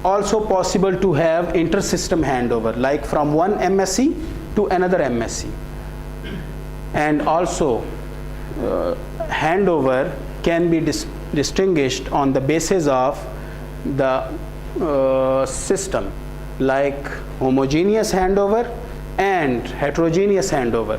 also possible to have inter-system handover, like from one MSC to another MSC, and also handover can be distinguished on the basis of the system, like homogeneous handover and heterogeneous handover.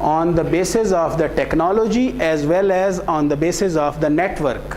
on the basis of the technology as well as on the basis of the network.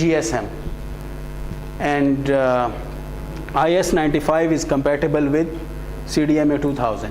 GSM and IS-95 is compatible with CDMA 2000.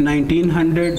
1900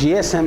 GSM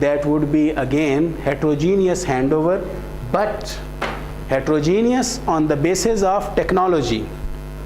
that would be again heterogeneous handover, but heterogeneous on the basis of technology,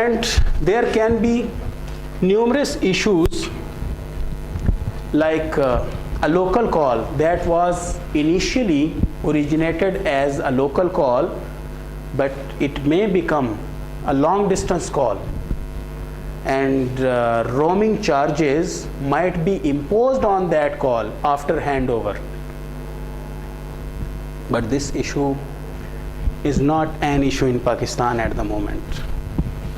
And there can be numerous issues like a local call that was initially originated as a local call, but it may become a long distance call, and roaming charges might be imposed on that call after handover. But this issue is not an issue in Pakistan at the moment,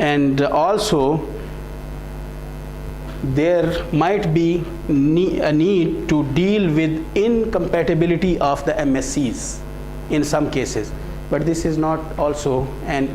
And also there might be a need to deal with incompatibility of the MSCs in some cases, but this is not also an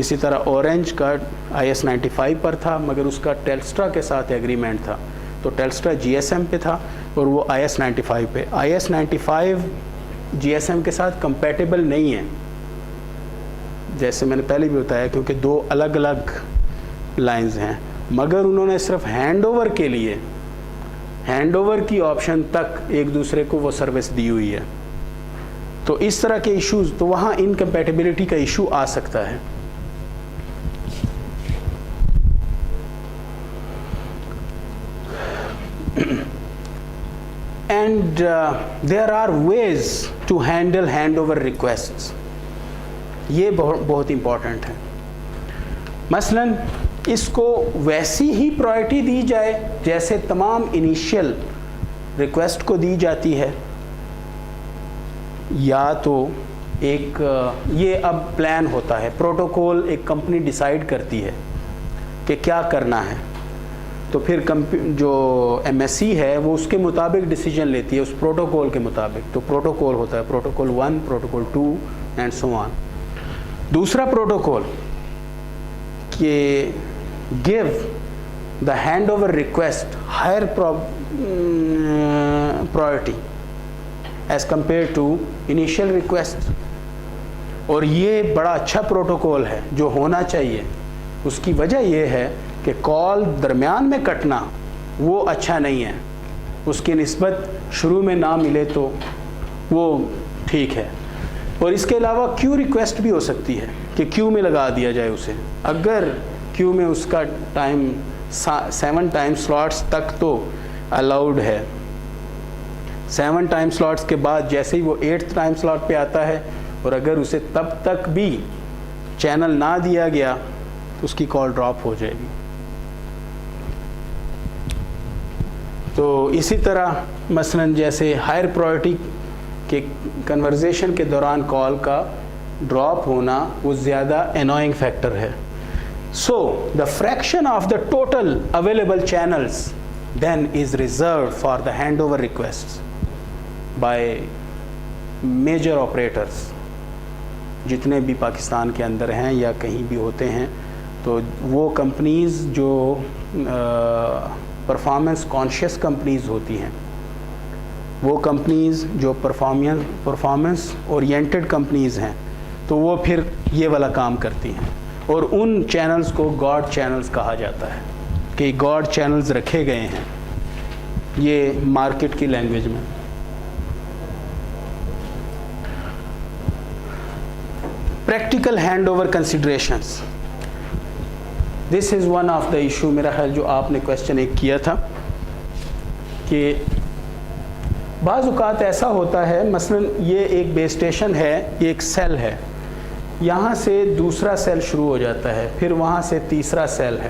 اسی طرح orange کا IS-95 پر تھا مگر اس کا ٹیلسٹرا کے ساتھ agreement تھا، تو ٹیلسٹرا GSM پہ تھا اور وہ IS-95 پہ۔ IS-95 GSM کے ساتھ کمپیٹیبل نہیں ہے، جیسے میں نے پہلے بھی بتایا، کیونکہ دو الگ الگ لائنز ہیں، مگر انہوں نے صرف ہینڈ اوور کے لیے ہینڈ اوور کی آپشن تک ایک دوسرے کو وہ سروس دی ہوئی ہے۔ تو اس طرح کے ایشوز، تو وہاں انکمپیٹیبلٹی کا ایشو آ سکتا ہے۔ And there are ways to handle hand over requests, یہ بہت امپورٹنٹ ہے۔ مثلاً اس کو ویسی ہی پرائرٹی دی جائے جیسے تمام انیشیل ریکویسٹ کو دی جاتی ہے، یا تو ایک یہ اب پلان ہوتا ہے، پروٹوکول ایک کمپنی ڈیسائیڈ کرتی ہے کہ کیا کرنا ہے، تو پھر جو MSC ہے وہ اس کے مطابق ڈیسیجن لیتی ہے، اس پروٹوکول کے مطابق۔ تو پروٹوکول ہوتا ہے پروٹوکول 1، پروٹوکول 2 اینڈ سو آن۔ دوسرا پروٹوکول کہ give the handover request higher priority as compared to initial request، اور یہ بڑا اچھا پروٹوکول ہے جو ہونا چاہیے۔ اس کی وجہ یہ ہے کہ کال درمیان میں کٹنا وہ اچھا نہیں ہے، اس کی نسبت شروع میں نہ ملے تو وہ ٹھیک ہے۔ اور اس کے علاوہ کیو ریکویسٹ بھی ہو سکتی ہے کہ کیو میں لگا دیا جائے اسے، اگر کیو میں اس کا ٹائم 7 ٹائم سلاٹس تک تو الاؤڈ ہے، 7 ٹائم سلاٹس کے بعد جیسے ہی وہ 8th ٹائم سلاٹ پہ آتا ہے، اور اگر اسے تب تک بھی چینل نہ دیا گیا تو اس کی کال ڈراپ ہو جائے گی۔ تو اسی طرح مثلاً جیسے ہائر پرائرٹی کے کنورزیشن کے دوران کال کا ڈراپ ہونا وہ زیادہ انوائنگ فیکٹر ہے۔ So the fraction of the total available channels then is reserved for the handover requests by major operators، جتنے بھی پاکستان کے اندر ہیں یا کہیں بھی ہوتے ہیں، تو وہ کمپنیز جو پرفارمنس کانشیس کمپنیز ہوتی ہیں، وہ کمپنیز جو پرفارمنس اورینٹڈ کمپنیز ہیں، تو وہ پھر یہ والا کام کرتی ہیں، اور ان چینلز کو گاڈ چینلز کہا جاتا ہے کہ گاڈ چینلز رکھے گئے ہیں، یہ مارکیٹ کی لینگویج میں۔ Practical hand over considerations, this is one of the issue, میرا خیال جو آپ نے کویشچن ایک کیا تھا، کہ بعض اوقات ایسا ہوتا ہے، مثلاً یہ ایک بیس اسٹیشن ہے، یہ ایک سیل ہے، یہاں سے دوسرا سیل شروع ہو جاتا ہے، پھر وہاں سے تیسرا سیل ہے،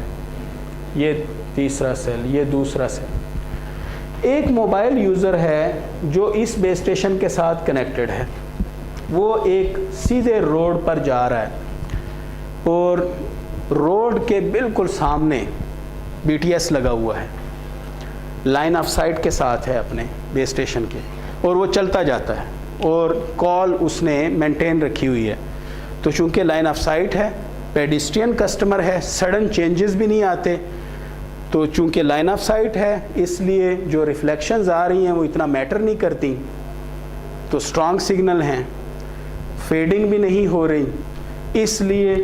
یہ تیسرا سیل، یہ دوسرا سیل۔ ایک موبائل یوزر ہے جو اس بیس اسٹیشن کے ساتھ کنیکٹڈ ہے، وہ ایک سیدھے روڈ پر جا رہا ہے، اور روڈ کے بالکل سامنے BTS لگا ہوا ہے، لائن آف سائٹ کے ساتھ ہے اپنے بیس اسٹیشن کے، اور وہ چلتا جاتا ہے، اور کال اس نے مینٹین رکھی ہوئی ہے۔ تو چونکہ لائن آف سائٹ ہے، پیڈسٹرین کسٹمر ہے، سڈن چینجز بھی نہیں آتے، تو چونکہ لائن آف سائٹ ہے اس لیے جو ریفلیکشنز آ رہی ہیں وہ اتنا میٹر نہیں کرتی، تو اسٹرانگ سگنل ہیں، فیڈنگ بھی نہیں ہو رہی، اس لیے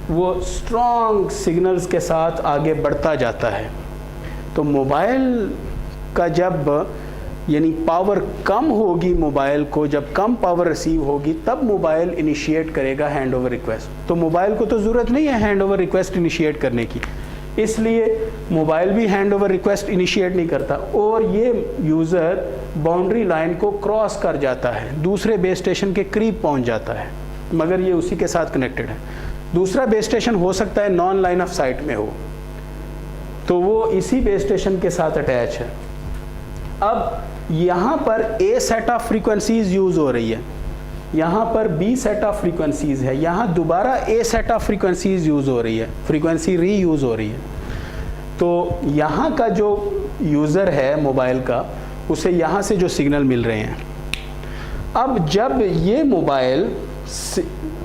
وہ اسٹرانگ سگنلز کے ساتھ آگے بڑھتا جاتا ہے۔ تو موبائل کا جب یعنی پاور کم ہوگی، موبائل کو جب کم پاور ریسیو ہوگی تب موبائل انیشیٹ کرے گا ہینڈ اوور ریکویسٹ۔ تو موبائل کو تو ضرورت نہیں ہے ہینڈ اوور ریکویسٹ انیشیٹ کرنے کی، اس لیے موبائل بھی ہینڈ اوور ریکویسٹ انیشیٹ نہیں کرتا، اور یہ یوزر باؤنڈری لائن کو کراس کر جاتا ہے، دوسرے بیس اسٹیشن کے قریب پہنچ جاتا ہے، مگر یہ اسی کے ساتھ کنیکٹڈ ہے۔ دوسرا بیس اسٹیشن ہو سکتا ہے نان لائن آف سائٹ میں ہو، تو وہ اسی بیس اسٹیشن کے ساتھ اٹیچ ہے۔ اب یہاں پر A set of frequencies use ہو رہی ہے، یہاں پر B سیٹ آف فریکوینسیز ہے، یہاں دوبارہ A set of frequencies use ہو رہی ہے، فریکوینسی ری یوز ہو رہی ہے۔ تو یہاں کا جو یوزر ہے موبائل کا، اسے یہاں سے جو سگنل مل رہے ہیں، اب جب یہ موبائل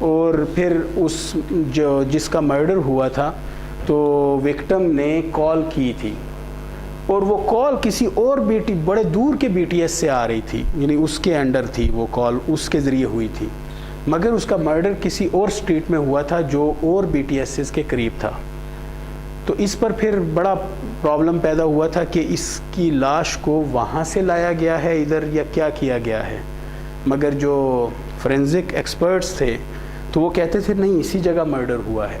اور پھر جس کا مرڈر ہوا تھا تو وکٹم نے کال کی تھی، اور وہ کال کسی اور بڑے دور کے بی ٹی ایس سے آ رہی تھی، یعنی اس کے انڈر تھی وہ کال، اس کے ذریعے ہوئی تھی، مگر اس کا مرڈر کسی اور اسٹریٹ میں ہوا تھا جو اور بی ٹی ایس کے قریب تھا۔ تو اس پر پھر بڑا پرابلم پیدا ہوا تھا کہ اس کی لاش کو وہاں سے لایا گیا ہے ادھر یا کیا کیا گیا ہے، مگر جو فورینزک ایکسپرٹس تھے تو وہ کہتے تھے نہیں اسی جگہ مرڈر ہوا ہے۔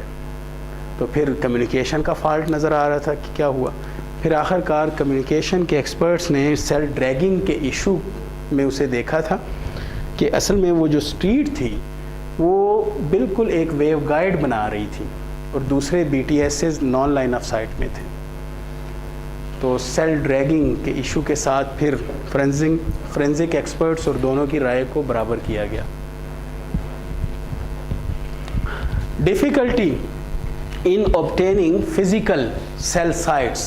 تو پھر کمیونیکیشن کا فالٹ نظر آ رہا تھا کہ کیا ہوا، پھر آخر کار کمیونیکیشن کے ایکسپرٹس نے سیل ڈریگنگ کے ایشو میں اسے دیکھا تھا کہ اصل میں وہ جو اسٹریٹ تھی وہ بالکل ایک ویو گائیڈ بنا رہی تھی اور دوسرے B T assays naan line of sight میں تھے۔ تو سیل ڈریگنگ کے ایشو کے ساتھ پھر فورینزک ایکسپرٹس اور دونوں کی رائے کو برابر کیا گیا۔ Difficulty in obtaining physical cell sites,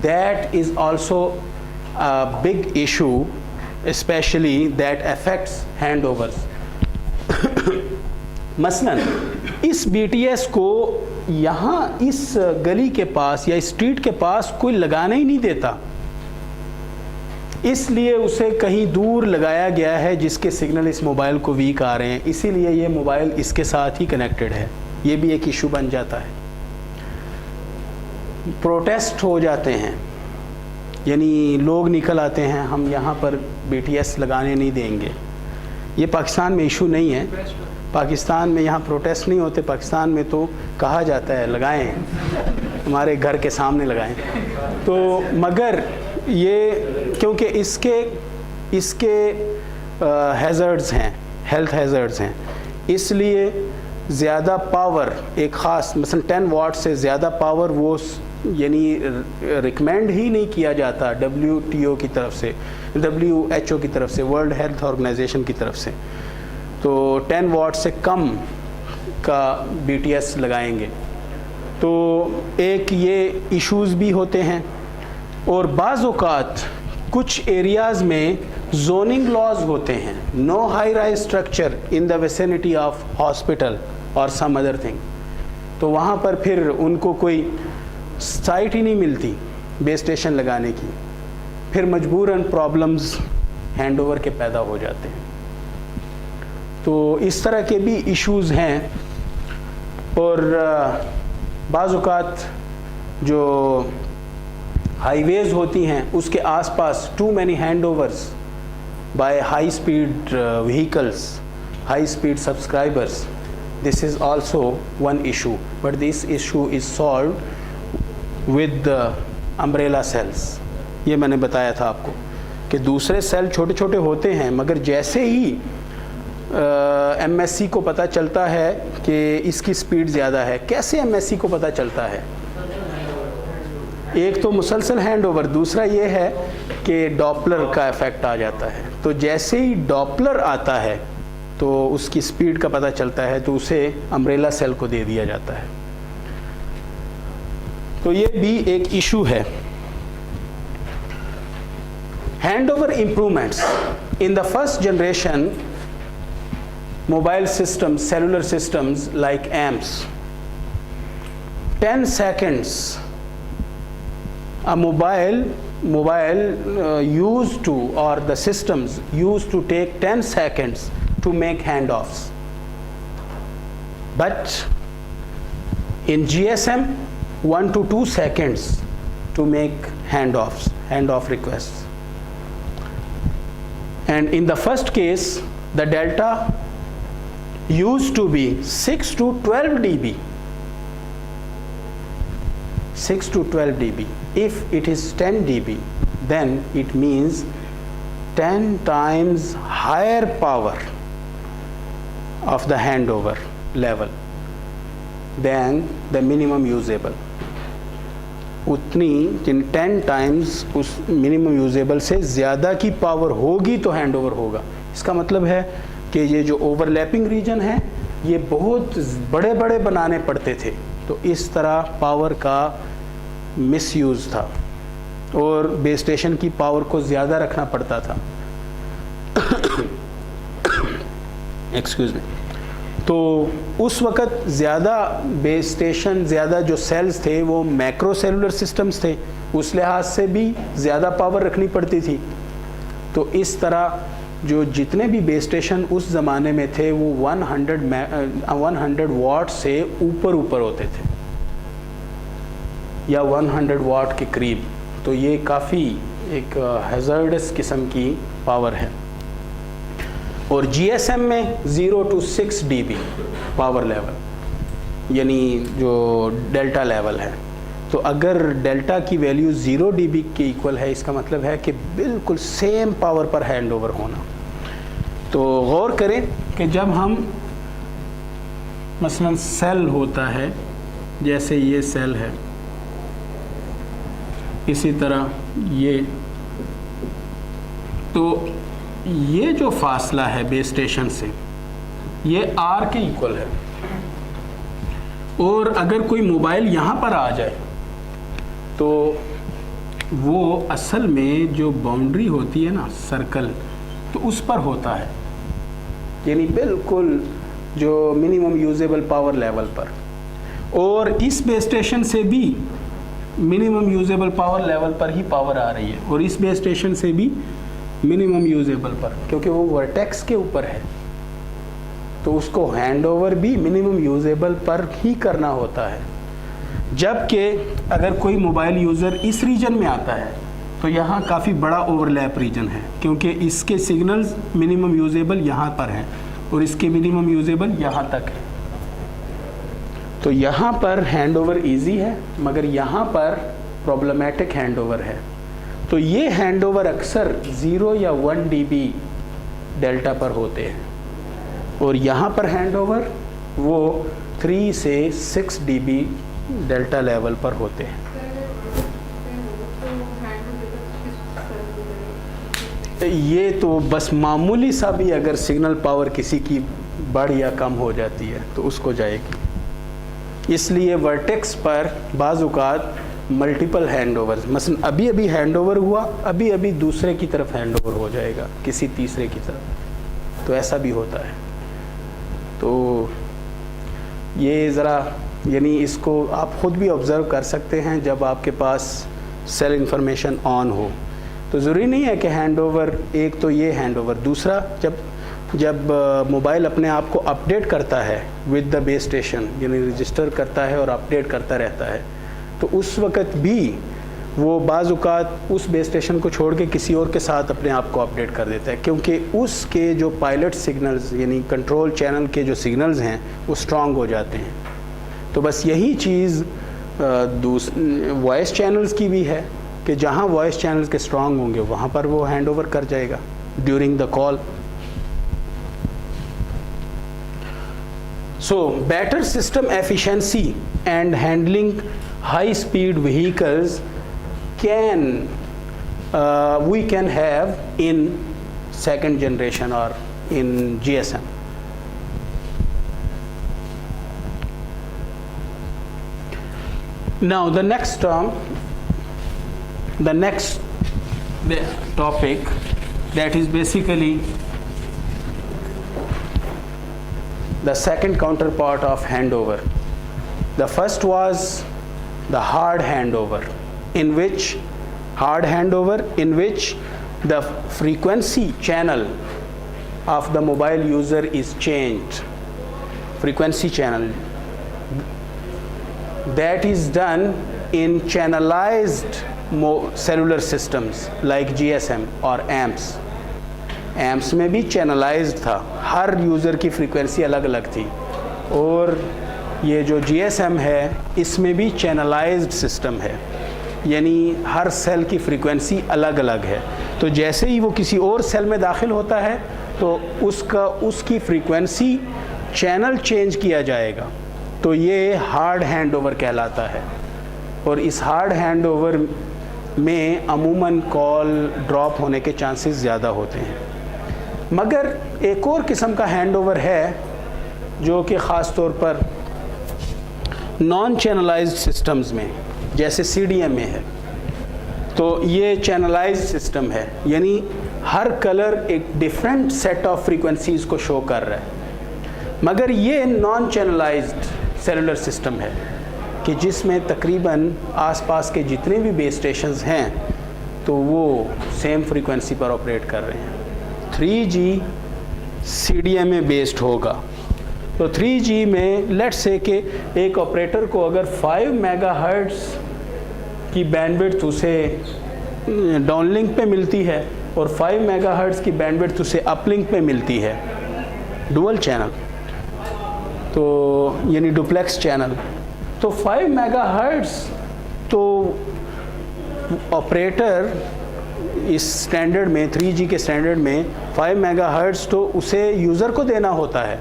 that is also a big issue, especially that affects handovers. مثلاً اس بی ٹی ایس کو یہاں اس گلی کے پاس یا اسٹریٹ کے پاس کوئی لگانا ہی نہیں دیتا، اس لیے اسے کہیں دور لگایا گیا ہے جس کے سگنل اس موبائل کو ویک آ رہے ہیں، اسی لیے یہ موبائل اس کے ساتھ ہی کنیکٹڈ ہے۔ یہ بھی ایک ایشو بن جاتا ہے۔ پروٹیسٹ ہو جاتے ہیں، یعنی لوگ نکل آتے ہیں ہم یہاں پر بی ٹی ایس لگانے نہیں دیں گے۔ یہ پاکستان میں ایشو نہیں ہے، پاکستان میں یہاں پروٹیسٹ نہیں ہوتے، پاکستان میں تو کہا جاتا ہے لگائیں، ہمارے گھر کے سامنے لگائیں۔ تو مگر یہ کیونکہ اس کے ہیزرڈز ہیں، ہیلتھ ہیزرڈز ہیں، اس لیے زیادہ پاور ایک خاص مثلا 10 واٹ سے زیادہ پاور وہ یعنی ریکمینڈ ہی نہیں کیا جاتا WTO کی طرف سے، WHO کی طرف سے، ورلڈ ہیلتھ آرگنائزیشن کی طرف سے۔ تو 10 واٹ سے کم کا بی ٹی ایس لگائیں گے۔ تو ایک یہ ایشوز بھی ہوتے ہیں، اور بعض اوقات کچھ ایریاز میں زوننگ لاز ہوتے ہیں، no high rise structure in the vicinity of hospital اور سم ادر تھنگ، تو وہاں پر پھر ان کو کوئی سائٹ ہی نہیں ملتی بیس اسٹیشن لگانے کی، پھر مجبوراً پرابلمز ہینڈ اوور کے پیدا ہو جاتے ہیں۔ تو اس طرح کے بھی ایشوز ہیں، اور بعض اوقات جو ہائی ویز ہوتی ہیں اس کے آس پاس too many hand overs by high speed vehicles, high speed subscribers, this is also one issue, but this issue is solved with the umbrella cells. یہ میں نے بتایا تھا آپ کو کہ دوسرے سیل چھوٹے چھوٹے ہوتے ہیں، مگر جیسے ہی ایم ایس سی کو پتہ چلتا ہے کہ اس کی سپیڈ زیادہ ہے، کیسے ایم ایس سی کو پتہ چلتا ہے؟ ایک تو مسلسل ہینڈ اوور، دوسرا یہ ہے کہ ڈاپلر کا ایفیکٹ آ جاتا ہے۔ تو جیسے ہی ڈاپلر آتا ہے تو اس کی سپیڈ کا پتہ چلتا ہے، تو اسے امبریلا سیل کو دے دیا جاتا ہے۔ تو یہ بھی ایک ایشو ہے۔ Hand over improvements in the first generation mobile system, cellular systems like amps, 10 seconds a mobile used to, or the systems used to take 10 seconds to make handoffs, but in GSM 1 to 2 seconds to make handoff requests. And in the first case the delta used to be 6 to 12 dB. 6 to 12 dB. If it is 10 dB, then it means 10 times higher power of the handover level than the minimum usable. اتنی 10 times اس minimum usable سے زیادہ کی power ہوگی تو hand over ہوگا۔ اس کا مطلب ہے کہ یہ جو اوور لیپنگ ریجن ہے یہ بہت بڑے بڑے بنانے پڑتے تھے، تو اس طرح پاور کا مس یوز تھا اور بیس اسٹیشن کی پاور کو زیادہ رکھنا پڑتا تھا۔ Excuse me. تو اس وقت زیادہ بیس اسٹیشن، زیادہ جو سیلز تھے وہ میکرو سیلولر سسٹمز تھے، اس لحاظ سے بھی زیادہ پاور رکھنی پڑتی تھی. تو اس طرح جو جتنے بھی بیس اسٹیشن اس زمانے میں تھے وہ 100 واٹ سے اوپر ہوتے تھے یا 100 واٹ کے قریب. تو یہ کافی ایک ہیزرڈس قسم کی پاور ہے. اور جی ایس ایم میں 0 to 6 dB پاور لیول، یعنی جو ڈیلٹا لیول ہے. تو اگر ڈیلٹا کی ویلیو 0 dB کے ایکول ہے، اس کا مطلب ہے کہ بالکل سیم پاور پر ہینڈ اوور ہونا. تو غور کریں کہ جب ہم مثلا سیل ہوتا ہے، جیسے یہ سیل ہے، اسی طرح یہ، تو یہ جو فاصلہ ہے بیس اسٹیشن سے یہ آر کے ایکول ہے. اور اگر کوئی موبائل یہاں پر آ جائے تو وہ اصل میں جو باؤنڈری ہوتی ہے نا سرکل، تو اس پر ہوتا ہے، یعنی بالکل جو منیمم یوزیبل پاور لیول پر. اور اس بیس اسٹیشن سے بھی منیمم یوزیبل پاور لیول پر ہی پاور آ رہی ہے، اور اس بیس اسٹیشن سے بھی منیمم یوزیبل پر، کیونکہ وہ ورٹیکس کے اوپر ہے. تو اس کو ہینڈ اوور بھی منیمم یوزیبل پر ہی کرنا ہوتا ہے. جبکہ اگر کوئی موبائل یوزر اس ریجن میں آتا ہے تو یہاں کافی بڑا اوور لیپ ریجن ہے، کیونکہ اس کے سگنلز منیمم یوزیبل یہاں پر ہیں اور اس کے منیمم یوزیبل یہاں تک ہے. تو یہاں پر ہینڈ اوور ایزی ہے، مگر یہاں پر پرابلمیٹک ہینڈ اوور ہے. تو یہ ہینڈ اوور اکثر 0 یا 1 dB ڈیلٹا پر ہوتے ہیں، اور یہاں پر ہینڈ اوور وہ 3 سے 6 dB ڈیلٹا لیول پر ہوتے ہیں. یہ تو بس معمولی سا بھی اگر سگنل پاور کسی کی بڑھ یا کم ہو جاتی ہے تو اس کو جائے گی. اس لیے ورٹیکس پر بعض اوقات ملٹیپل ہینڈ اوور، مثلا ابھی ہینڈ اوور ہوا، ابھی دوسرے کی طرف ہینڈ اوور ہو جائے گا، کسی تیسرے کی طرف. تو ایسا بھی ہوتا ہے. تو یہ ذرا یعنی اس کو آپ خود بھی آبزرو کر سکتے ہیں جب آپ کے پاس سیل انفارمیشن آن ہو. تو ضروری نہیں ہے کہ ہینڈ اوور، ایک تو یہ ہینڈ اوور، دوسرا جب موبائل اپنے آپ کو اپڈیٹ کرتا ہے ود دا بیس اسٹیشن، یعنی رجسٹر کرتا ہے اور اپڈیٹ کرتا رہتا ہے، تو اس وقت بھی وہ بعض اوقات اس بیس اسٹیشن کو چھوڑ کے کسی اور کے ساتھ اپنے آپ کو اپڈیٹ کر دیتا ہے، کیونکہ اس کے جو پائلٹ سگنلز یعنی کنٹرول چینل کے جو سگنلز ہیں وہ اسٹرانگ ہو جاتے ہیں. تو بس یہی چیز وائس چینلز کی بھی ہے کہ جہاں وائس چینلز کے اسٹرانگ ہوں گے وہاں پر وہ ہینڈ اوور کر جائے گا during the call. So better system efficiency and handling high speed vehicles we can have in second generation or in GSM. Now the next topic that is basically the second counterpart of handover. The first was the hard handover, in which the frequency channel of the mobile user is changed. Frequency channel that is done in channelized cellular systems like GSM or AMPS. Amps میں بھی channelized تھا، ہر user کی frequency الگ الگ تھی. اور یہ جو جی ایس ایم ہے اس میں بھی چینلائزڈ سسٹم ہے، یعنی ہر سیل کی فریکوینسی الگ الگ ہے. تو جیسے ہی وہ کسی اور سیل میں داخل ہوتا ہے تو اس کی فریکوینسی چینل چینج کیا جائے گا. تو یہ ہارڈ ہینڈ اوور کہلاتا ہے. اور اس ہارڈ ہینڈ اوور میں عموماً کال ڈراپ ہونے کے چانسز زیادہ ہوتے ہیں. مگر ایک اور قسم کا ہینڈ اوور ہے جو کہ خاص طور پر نان چینلائزڈ سسٹمز میں جیسے سی ڈی ایم میں ہے. تو یہ چینلائزڈ سسٹم ہے، یعنی ہر کلر ایک ڈیفرنٹ سیٹ آف فریکوینسیز کو شو کر رہا ہے. مگر یہ نان چینلائزڈ سیلولر سسٹم ہے کہ جس میں تقریباً آس پاس کے جتنے بھی بیس اسٹیشنز ہیں تو وہ سیم فریکوینسی پر آپریٹ کر رہے ہیں. 3G CDMA بیسڈ ہوگا. تو 3G میں لیٹ سے کہ ایک آپریٹر کو اگر 5 میگا ہرٹز کی بینڈ وڈتھ اسے ڈاؤن لنک پہ ملتی ہے اور 5 میگا ہرٹز کی بینڈ وڈتھ اسے اپ لنک پہ ملتی ہے, ڈوئل چینل, تو یعنی ڈوپلیکس چینل, تو 5 میگا ہرٹز تو آپریٹر اس سٹینڈرڈ میں 3G کے سٹینڈرڈ میں 5 میگا ہرٹز تو اسے یوزر کو دینا ہوتا ہے.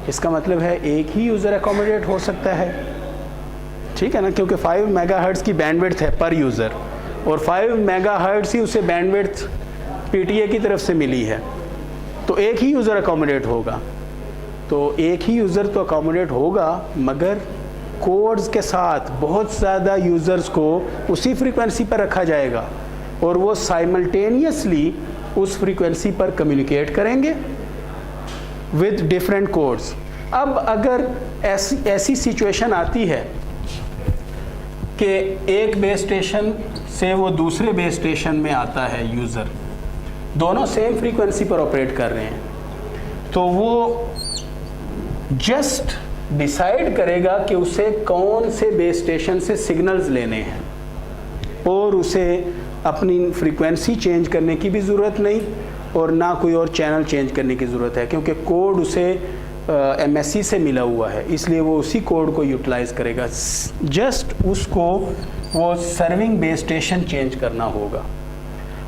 اس کا مطلب ہے ایک ہی یوزر اکوموڈیٹ ہو سکتا ہے, ٹھیک ہے نا, کیونکہ 5 میگا ہرٹز کی بینڈ وڈتھ ہے پر یوزر اور 5 میگا ہرٹز ہی اسے بینڈ وڈتھ PTA کی طرف سے ملی ہے, تو ایک ہی یوزر اکوموڈیٹ ہوگا. تو ایک ہی یوزر تو اکوموڈیٹ ہوگا مگر کوڈز کے ساتھ بہت زیادہ یوزرز کو اسی فریکوینسی پر رکھا جائے گا اور وہ سائملٹینیسلی اس فریکوینسی پر کمیونیکیٹ کریں گے ود ڈفرینٹ کوڈز. اب اگر ایسی سچویشن آتی ہے کہ ایک بیس اسٹیشن سے وہ دوسرے بیس اسٹیشن میں آتا ہے یوزر, دونوں سیم فریکوینسی پر آپریٹ کر رہے ہیں, تو وہ جسٹ ڈیسائیڈ کرے گا کہ اسے کون سے بیس اسٹیشن سے سگنلز لینے ہیں اور اسے اپنی فریکوینسی چینج کرنے کی بھی ضرورت نہیں اور نہ کوئی اور چینل چینج کرنے کی ضرورت ہے, کیونکہ کوڈ اسے MSC سے ملا ہوا ہے, اس لیے وہ اسی کوڈ کو یوٹیلائز کرے گا. جسٹ اس کو وہ سرونگ بیس اسٹیشن چینج کرنا ہوگا,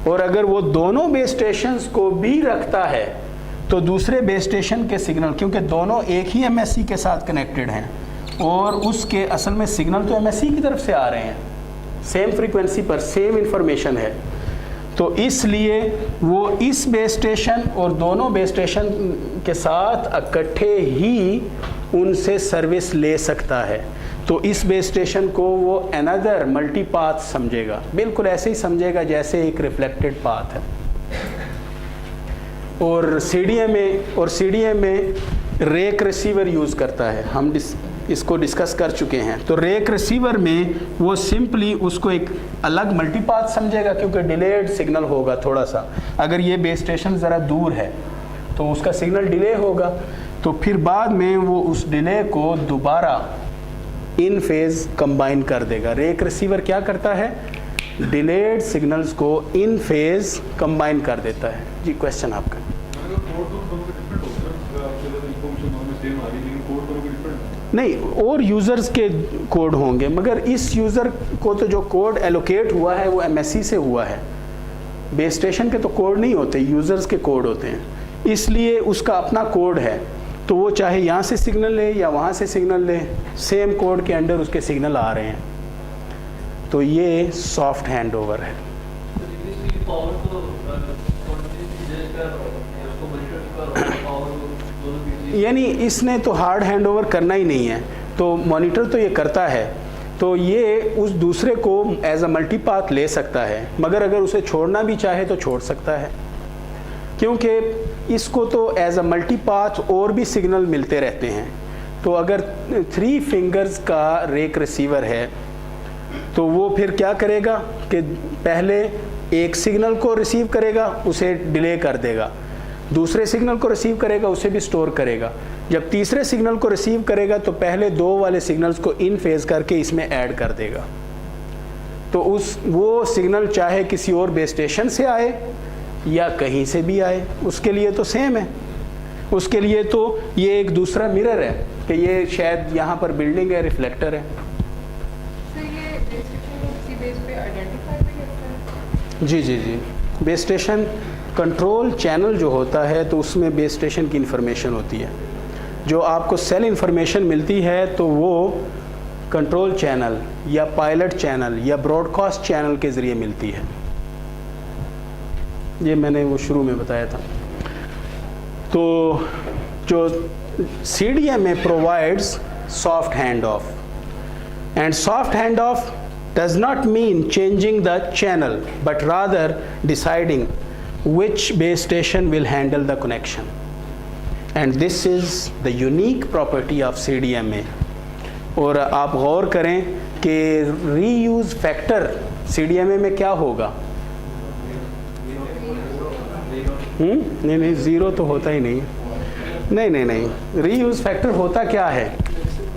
اور اگر وہ دونوں بیس اسٹیشنز کو بھی رکھتا ہے تو دوسرے بیس اسٹیشن کے سگنل, کیونکہ دونوں ایک ہی MSC کے ساتھ کنیکٹڈ ہیں اور اس کے اصل میں سگنل تو MSC کی طرف سے آ رہے ہیں, سیم فریکوینسی پر سیم انفارمیشن ہے, تو اس لیے وہ اس بیس اسٹیشن اور دونوں بیس اسٹیشن کے ساتھ اکٹھے ہی ان سے سروس لے سکتا ہے. تو اس بیس اسٹیشن کو وہ اندر ملٹی پاتھ سمجھے گا, بالکل ایسے ہی سمجھے گا جیسے ایک ریفلیکٹڈ پاتھ ہے. اور CDMA ریک ریسیور یوز کرتا ہے, ہم اس کو ڈسکس کر چکے ہیں. تو ریک ریسیور میں وہ سمپلی اس کو ایک الگ ملٹی پاتھ سمجھے گا کیونکہ ڈیلیڈ سگنل ہوگا تھوڑا سا, اگر یہ بیس اسٹیشن ذرا دور ہے تو اس کا سگنل ڈیلے ہوگا, تو پھر بعد میں وہ اس ڈیلے کو دوبارہ ان فیز کمبائن کر دے گا. ریک ریسیور کیا کرتا ہے, ڈیلیڈ سگنلز کو ان فیز کمبائن کر دیتا ہے. جی کوشچن آپ کا. نہیں, اور یوزرز کے کوڈ ہوں گے مگر اس یوزر کو تو جو کوڈ ایلوکیٹ ہوا ہے وہ MSC سے ہوا ہے, بیس اسٹیشن کے تو کوڈ نہیں ہوتے, یوزرز کے کوڈ ہوتے ہیں, اس لیے اس کا اپنا کوڈ ہے, تو وہ چاہے یہاں سے سگنل لے یا وہاں سے سگنل لے, سیم کوڈ کے انڈر اس کے سگنل آ رہے ہیں. تو یہ سافٹ ہینڈ اوور ہے. یعنی اس نے تو ہارڈ ہینڈ اوور کرنا ہی نہیں ہے, تو مانیٹر تو یہ کرتا ہے, تو یہ اس دوسرے کو ایز اے ملٹی پاتھ لے سکتا ہے, مگر اگر اسے چھوڑنا بھی چاہے تو چھوڑ سکتا ہے, کیونکہ اس کو تو ایز اے ملٹی پاتھ اور بھی سگنل ملتے رہتے ہیں. تو اگر 3 فنگرز کا ریک ریسیور ہے تو وہ پھر کیا کرے گا کہ پہلے ایک سگنل کو ریسیو کرے گا, اسے ڈیلے کر دے گا, دوسرے سگنل کو ریسیو کرے گا, اسے بھی سٹور کرے گا, جب تیسرے سگنل کو ریسیو کرے گا تو پہلے 2 والے سگنلز کو ان فیز کر کے اس میں ایڈ کر دے گا. تو وہ سگنل چاہے کسی اور بیس اسٹیشن سے آئے یا کہیں سے بھی آئے, اس کے لیے تو سیم ہے, اس کے لیے تو یہ ایک دوسرا مرر ہے کہ یہ شاید یہاں پر بلڈنگ ہے, ریفلیکٹر ہے. جی بیس اسٹیشن کنٹرول چینل جو ہوتا ہے تو اس میں بیس اسٹیشن کی انفارمیشن ہوتی ہے, جو آپ کو سیل انفارمیشن ملتی ہے تو وہ کنٹرول چینل یا پائلٹ چینل یا براڈ کاسٹ چینل کے ذریعے ملتی ہے. یہ میں نے وہ شروع میں بتایا تھا. تو جو CDMA provides soft handoff, and soft handoff does not mean changing the channel but rather deciding which base station will handle the connection. And this is the unique property of CDMA. اور آپ غور کریں کہ ری use factor CDMA میں کیا ہوگا؟ نہیں zero تو ہوتا ہی نہیں. ری یوز فیکٹر ہوتا کیا ہے؟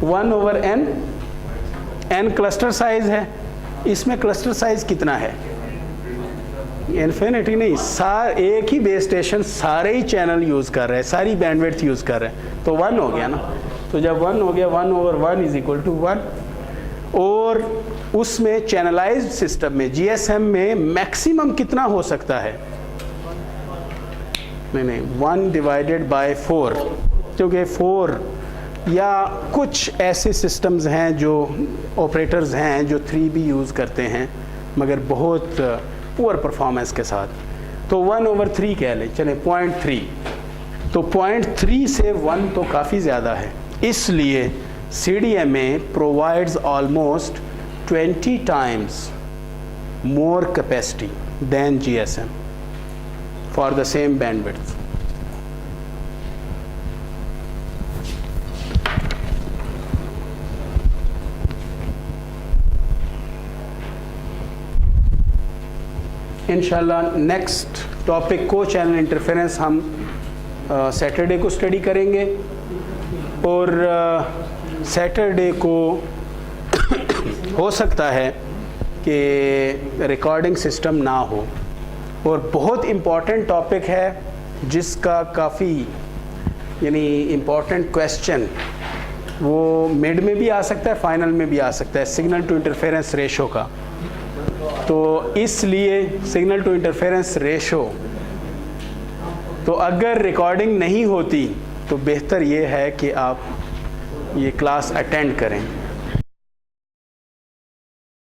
1/n. n کلسٹر سائز ہے, اس میں کلسٹر سائز کتنا ہے؟ انفینٹی نہیں, ایک ہی بیس اسٹیشن سارے ہی چینل یوز کر رہے ہیں, ساری بینڈ ویڈتھ یوز کر رہے ہیں, تو 1 ہو گیا نا. تو جب 1 ہو گیا 1/1 = 1. اور اس میں چینلائزڈ سسٹم میں GSM میں میکسیمم کتنا ہو سکتا ہے؟ نہیں 1/4, کیونکہ 4 یا کچھ ایسے سسٹمز ہیں جو آپریٹرز ہیں جو 3B یوز کرتے ہیں مگر بہت پور پرفارمنس کے ساتھ, تو 1/3 کہہ لیں, چلیں 0.3. تو 0.3 سے 1 تو کافی زیادہ ہے, اس لیے CDMA provides almost 20 times more capacity than GSM for the same bandwidth. انشاءاللہ نیکسٹ ٹاپک کو چینل انٹرفیرنس ہم سیٹرڈے کو اسٹڈی کریں گے, اور سیٹرڈے کو ہو سکتا ہے کہ ریکارڈنگ سسٹم نہ ہو, اور بہت امپورٹنٹ ٹاپک ہے جس کا کافی امپورٹنٹ کویسچن وہ مڈ میں بھی آ سکتا ہے, فائنل میں بھی آ سکتا ہے, سگنل ٹو انٹرفیرنس ریشو کا. تو اس لیے سگنل ٹو انٹرفیرنس ریشو, تو اگر ریکارڈنگ نہیں ہوتی تو بہتر یہ ہے کہ آپ یہ کلاس اٹینڈ کریں.